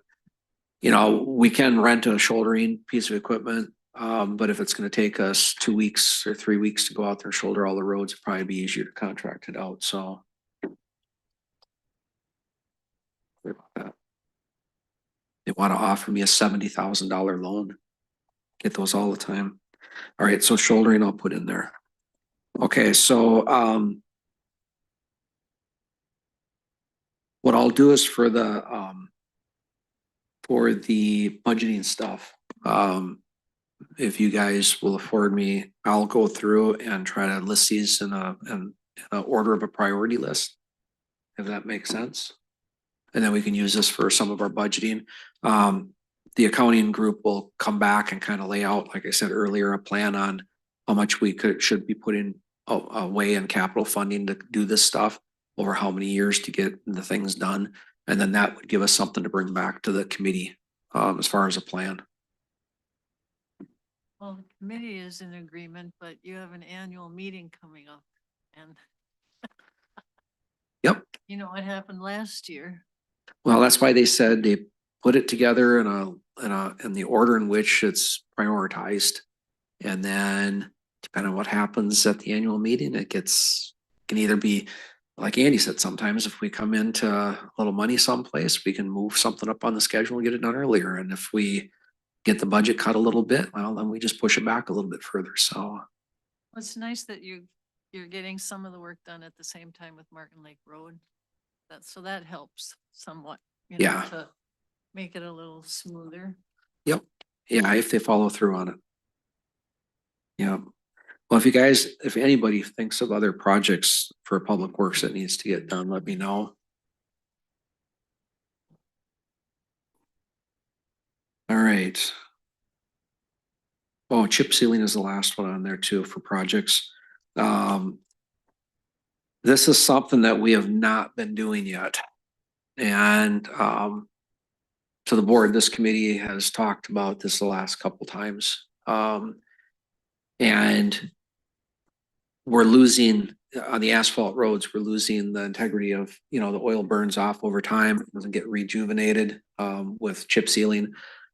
we can rent a shouldering piece of equipment, but if it's gonna take us 2 weeks or 3 weeks to go out there and shoulder all the roads, it'd probably be easier to contract it out, so. Sorry about that. They want to offer me a $70,000 loan. Get those all the time. All right, so shouldering I'll put in there. Okay, so what I'll do is for the budgeting stuff, if you guys will afford me, I'll go through and try to list these in a order of a priority list, if that makes sense. And then we can use this for some of our budgeting. The accounting group will come back and kind of lay out, like I said earlier, a plan on how much we should be putting away in capital funding to do this stuff over how many years to get the things done. And then that would give us something to bring back to the committee, as far as a plan. Well, the committee is in agreement, but you have an annual meeting coming up and Yep. you know what happened last year? Well, that's why they said they put it together in the order in which it's prioritized. And then depending on what happens at the annual meeting, can either be, like Andy said, sometimes if we come into a little money someplace, we can move something up on the schedule and get it done earlier. And if we get the budget cut a little bit, well, then we just push it back a little bit further. So, It's nice that you're getting some of the work done at the same time with Martin Lake Road. So that helps somewhat, you know, Yeah. to make it a little smoother. yeah, if they follow through on it. Yeah. Well, if anybody thinks of other projects for public works that needs to get done, let me know. All right. Oh, chip sealing is the last one on there too for projects. This is something that we have not been doing yet. And, to the board, this committee has talked about this the last couple times. And we're losing on the asphalt roads, we're losing the integrity of, the oil burns off over time, it doesn't get rejuvenated, with chip sealing.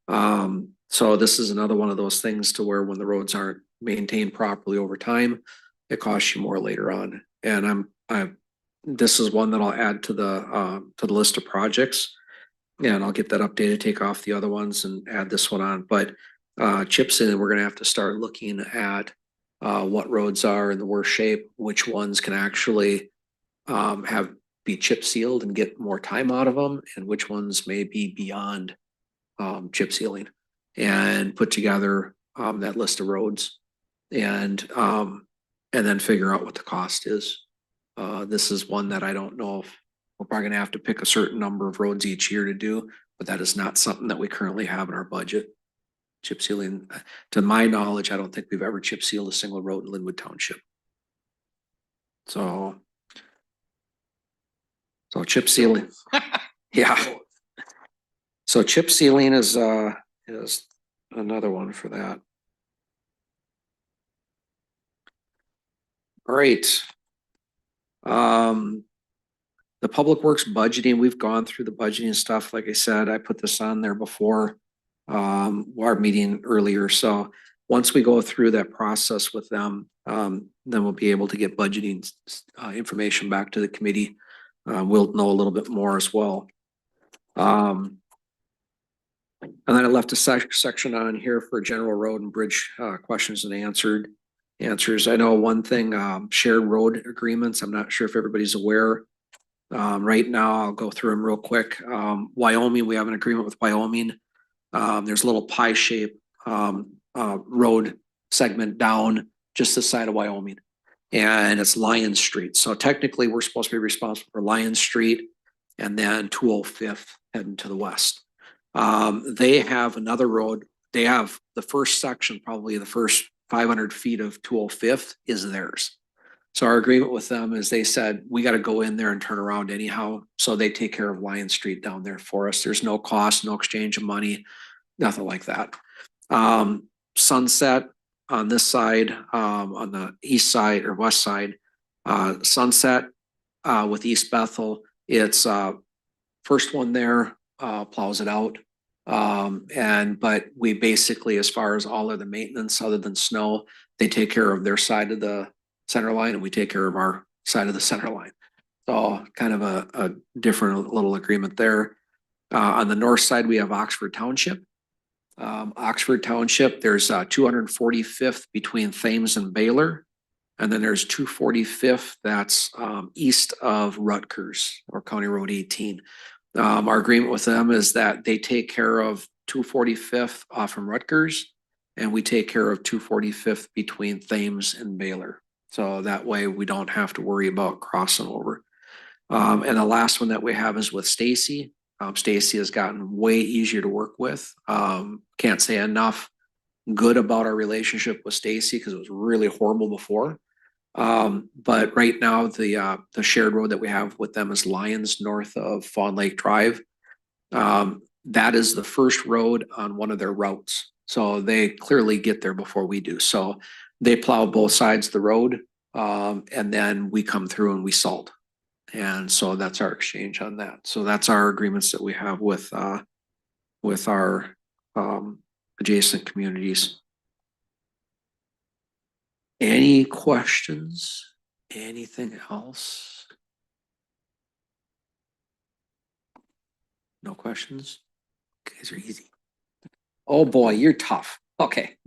So this is another one of those things to where when the roads aren't maintained properly over time, it costs you more later on. And this is one that I'll add to the list of projects. And I'll get that updated, take off the other ones and add this one on. But chip sealing, we're gonna have to start looking at what roads are in the worst shape, which ones can actually be chip sealed and get more time out of them, and which ones may be beyond chip sealing, and put together that list of roads and then figure out what the cost is. This is one that I don't know if we're probably gonna have to pick a certain number of roads each year to do, but that is not something that we currently have in our budget. Chip sealing, to my knowledge, I don't think we've ever chip sealed a single road in Linwood Township. So chip sealing, yeah. So chip sealing is another one for that. All right. The public works budgeting, we've gone through the budgeting stuff. Like I said, I put this on there before our meeting earlier. So once we go through that process with them, then we'll be able to get budgeting information back to the committee. We'll know a little bit more as well. And then I left a section on here for general road and bridge questions and answers. I know one thing, shared road agreements. I'm not sure if everybody's aware. Right now, I'll go through them real quick. Wyoming, we have an agreement with Wyoming. There's a little pie shape road segment down just this side of Wyoming, and it's Lion Street. So technically, we're supposed to be responsible for Lion Street and then 205th heading to the west. They have another road. They have the first section, probably the first 500 feet of 205th is theirs. So our agreement with them is they said, we got to go in there and turn around anyhow. So they take care of Lion Street down there for us. There's no cost, no exchange of money, nothing like that. Sunset on this side, on the east side or west side, Sunset with East Bethel, it's first one there, plows it out. But we basically, as far as all of the maintenance other than snow, they take care of their side of the center line and we take care of our side of the center line. So kind of a different little agreement there. On the north side, we have Oxford Township. Oxford Township, there's 245th between Thames and Baylor. And then there's 245th, that's east of Rutgers or County Road 18. Our agreement with them is that they take care of 245th off from Rutgers, and we take care of 245th between Thames and Baylor. So that way we don't have to worry about crossing over. And the last one that we have is with Stacy. Stacy has gotten way easier to work with. Can't say enough good about our relationship with Stacy because it was really horrible before. But right now, the shared road that we have with them is Lyons north of Fawn Lake Drive. That is the first road on one of their routes. So they clearly get there before we do. So they plow both sides of the road. And then we come through and we salt. And so that's our exchange on that. So that's our agreements that we have with our adjacent communities. Any questions? Anything else? No questions? Guys are easy. Oh boy, you're tough. Okay.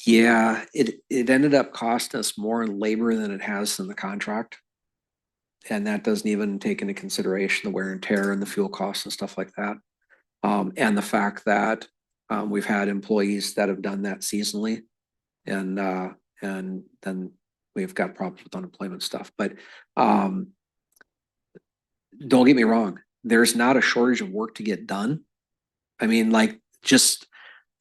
Yeah, it ended up costing us more in labor than it has in the contract. And that doesn't even take into consideration the wear and tear and the fuel costs and stuff like that. And the fact that we've had employees that have done that seasonally. And then we've got problems with unemployment stuff. But don't get me wrong, there's not a shortage of work to get done. I mean, like just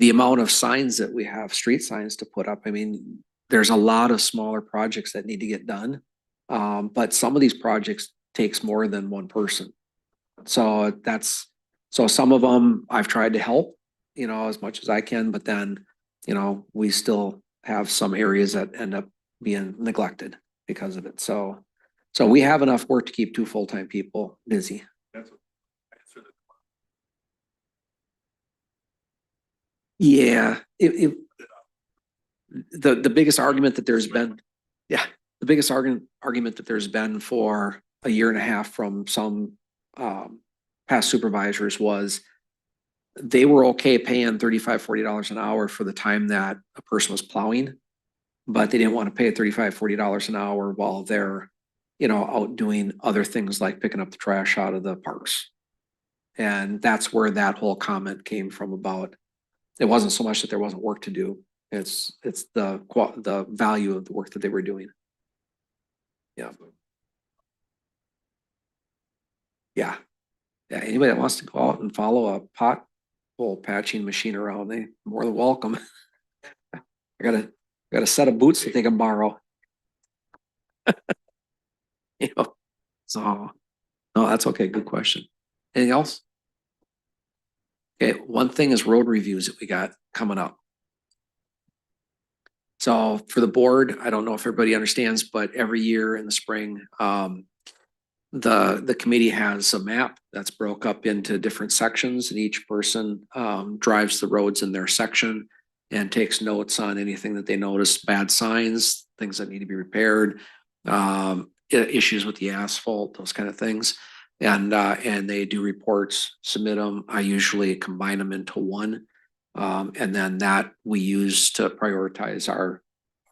the amount of signs that we have, street signs to put up. I mean, there's a lot of smaller projects that need to get done. But some of these projects takes more than one person. So some of them I've tried to help, as much as I can, but then, we still have some areas that end up being neglected because of it. So we have enough work to keep 2 full-time people busy. Yeah, the biggest argument that there's been, yeah, the biggest argument that there's been for a year and a half from some past supervisors was they were okay paying $35-40 an hour for the time that a person was plowing, but they didn't want to pay $35-40 an hour while they're, out doing other things like picking up the trash out of the parks. And that's where that whole comment came from about, it wasn't so much that there wasn't work to do. It's the value of the work that they were doing. Yeah. Yeah. Yeah. Anybody that wants to go out and follow a pothole patching machine around, they more than welcome. I got a set of boots that they can borrow. So no, that's okay. Good question. Anything else? Okay, one thing is road reviews that we got coming up. So for the board, I don't know if everybody understands, but every year in the spring, the committee has a map that's broke up into different sections, and each person drives the roads in their section and takes notes on anything that they notice, bad signs, things that need to be repaired, issues with the asphalt, those kind of things. And they do reports, submit them. I usually combine them into one. And then that we use to prioritize our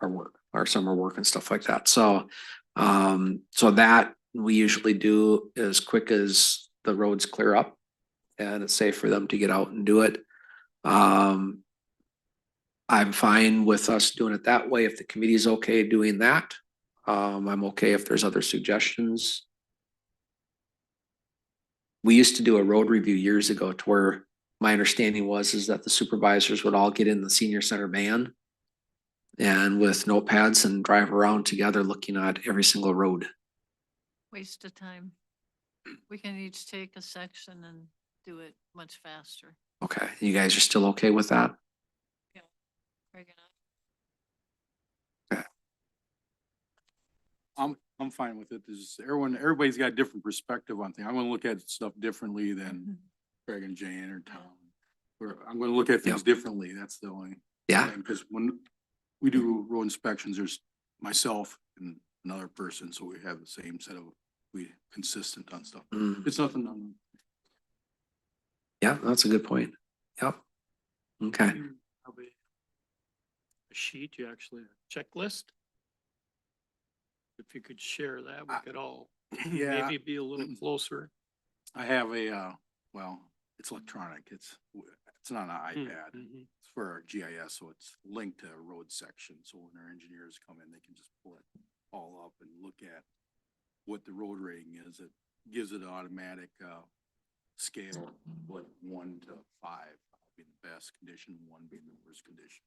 work, our summer work and stuff like that. So that we usually do as quick as the roads clear up and it's safe for them to get out and do it. I'm fine with us doing it that way. If the committee's okay doing that, I'm okay if there's other suggestions. We used to do a road review years ago to where my understanding is that the supervisors would all get in the senior center van and with notepads and drive around together looking at every single road. Waste of time. We can each take a section and do it much faster. Okay, you guys are still okay with that? Craig and I. I'm fine with it. Everybody's got a different perspective on things. I'm gonna look at stuff differently than Craig and Jane or Tom. I'm gonna look at things differently. That's the only. Yeah. Because when we do road inspections, there's myself and another person, so we have the same set of, we consistent on stuff. Mm. It's nothing on. Yeah, that's a good point. Yep. Okay. A sheet, you actually, a checklist. If you could share that, we could all Yeah, maybe be a little closer. I have a, well, it's electronic, it's not an iPad. It's for our GIS, so it's linked to a road section, so when our engineers come in, they can just pull it all up and look at what the road rating is. It gives it an automatic, scale, like 1 to 5 being the best condition, 1 being the worst condition.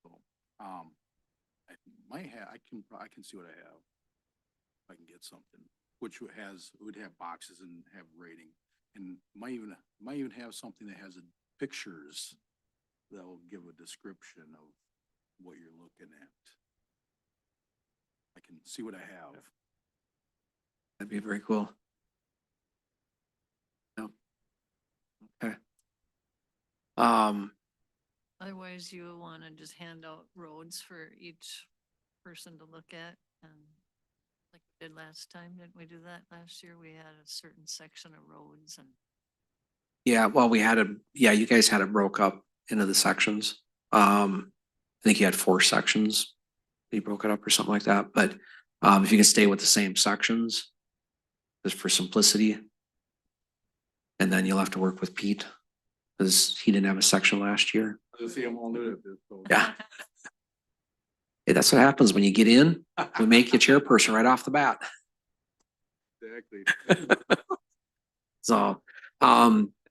So, I might have, I can see what I have. If I can get something, which would have boxes and have rating, and might even have something that has pictures that will give a description of what you're looking at. I can see what I have. That'd be very cool. Yep. Okay. Otherwise, you want to just hand out roads for each person to look at and like we did last time, didn't we do that last year? We had a certain section of roads and Yeah, well, you guys had it broke up into the sections. I think you had 4 sections. You broke it up or something like that, but if you can stay with the same sections, just for simplicity. And then you'll have to work with Pete, because he didn't have a section last year. I see them all new at this. So. Yeah. Hey, that's what happens when you get in, we make you chairperson right off the bat. Exactly. So,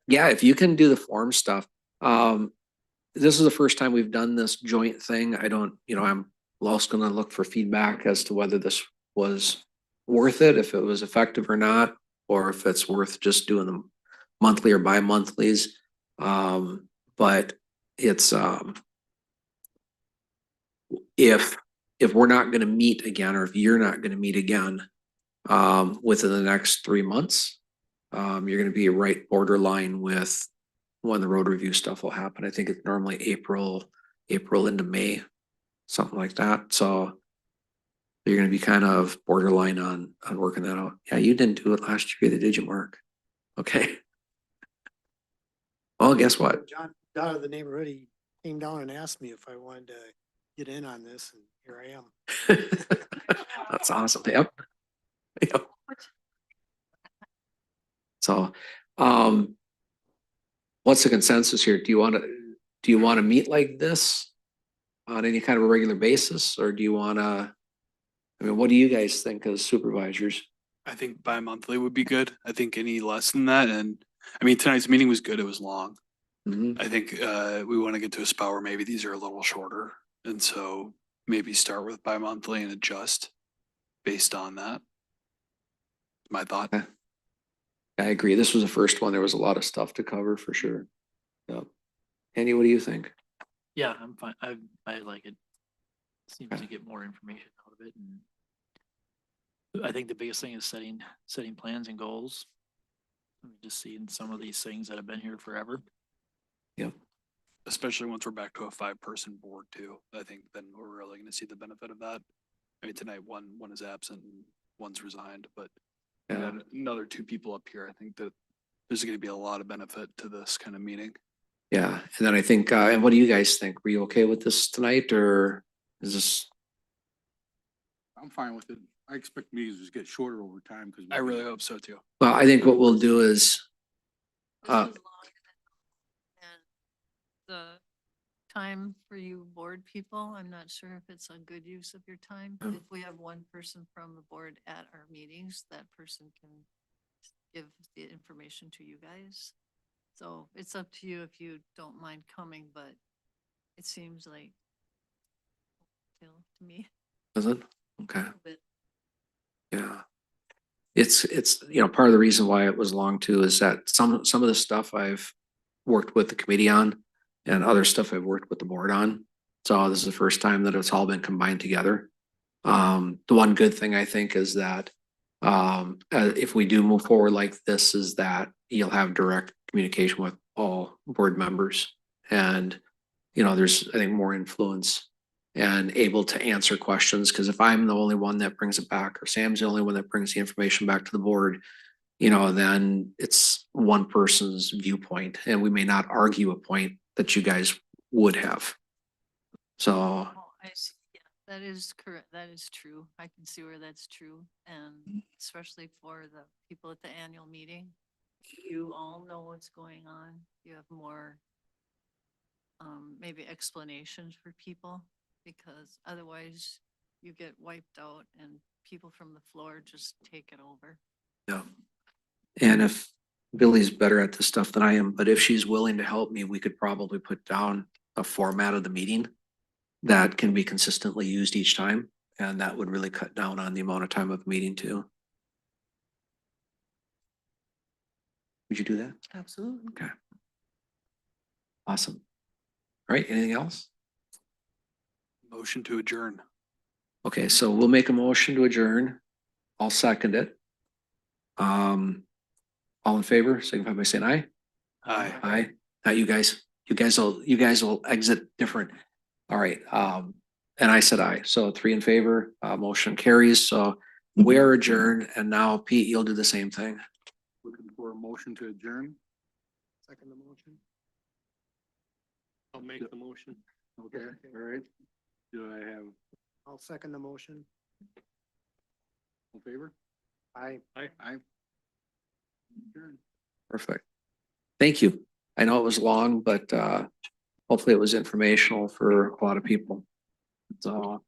yeah, if you can do the form stuff, this is the first time we've done this joint thing. I'm also gonna look for feedback as to whether this was worth it, if it was effective or not, or if it's worth just doing them monthly or bi-monthlies. But it's, if we're not gonna meet again, or if you're not gonna meet again, within the next 3 months, you're gonna be right borderline with when the road review stuff will happen. I think it's normally April into May, something like that. So you're gonna be kind of borderline on working that out. Yeah, you didn't do it last year either, did you, Mark? Okay. Well, guess what? John, out of the neighborhood, he came down and asked me if I wanted to get in on this, and here I am. That's awesome. Yep. Yep. So, what's the consensus here? Do you want to meet like this on any kind of a regular basis, or do you want to? I mean, what do you guys think as supervisors? I think bi-monthly would be good. I think any less than that, and I mean, tonight's meeting was good. It was long. Mhm. I think we want to get to a spot where maybe these are a little shorter. And so maybe start with bi-monthly and adjust based on that. My thought. Okay. I agree. This was the first one. There was a lot of stuff to cover for sure. Yep. Andy, what do you think? Yeah, I'm fine. I like it. Seems Okay. to get more information out of it, and I think the biggest thing is setting plans and goals. I mean, just seeing some of these things that have been here forever. Yep. Especially once we're back to a 5-person board too. I think then we're really gonna see the benefit of that. I mean, tonight one is absent and one's resigned, but and Yeah. then another 2 people up here. I think that there's gonna be a lot of benefit to this kind of meeting. Yeah. And then I think, and what do you guys think? Were you okay with this tonight, or is this? I'm fine with it. I expect meetings to get shorter over time because. I really hope so too. Well, I think what we'll do is, this Uh, is long. And the time for you board people, I'm not sure if it's a good use of your time. Oh. If we have one person from the board at our meetings, that person can give the information to you guys. So it's up to you if you don't mind coming, but it seems like to me. is it? Okay. a little bit. Yeah. It's, part of the reason why it was long too is that some of the stuff I've worked with the committee on and other stuff I've worked with the board on. So this is the first time that it's all been combined together. The one good thing I think is that if we do move forward like this, is that you'll have direct communication with all board members, and there's, I think, more influence and able to answer questions. Because if I'm the only one that brings it back, or Sam's the only one that brings the information back to the board, then it's one person's viewpoint, and we may not argue a point that you guys would have. So, Oh, I see. Yeah, that is correct. That is true. I can see where that's true. And especially for the people at the annual meeting, you all know what's going on? You have more maybe explanations for people? Because otherwise you get wiped out and people from the floor just take it over. Yeah. And if Billy's better at this stuff than I am, but if she's willing to help me, we could probably put down a format of the meeting that can be consistently used each time. And that would really cut down on the amount of time of the meeting too. Would you do that? Absolutely. Okay. Awesome. All right, anything else? Motion to adjourn. Okay, so we'll make a motion to adjourn. I'll second it. All in favor, signify by saying aye. Aye. Aye. Now you guys will exit different. All right, and I said aye, so 3 in favor, motion carries, so we are adjourned, and now Pete, you'll do the same thing. Looking for a motion to adjourn. Second the motion. I'll make the motion. Okay, all right. Do I have I'll second the motion. in favor? Aye. Aye. Adjourn. Perfect. Thank you. I know it was long, but hopefully it was informational for a lot of people. So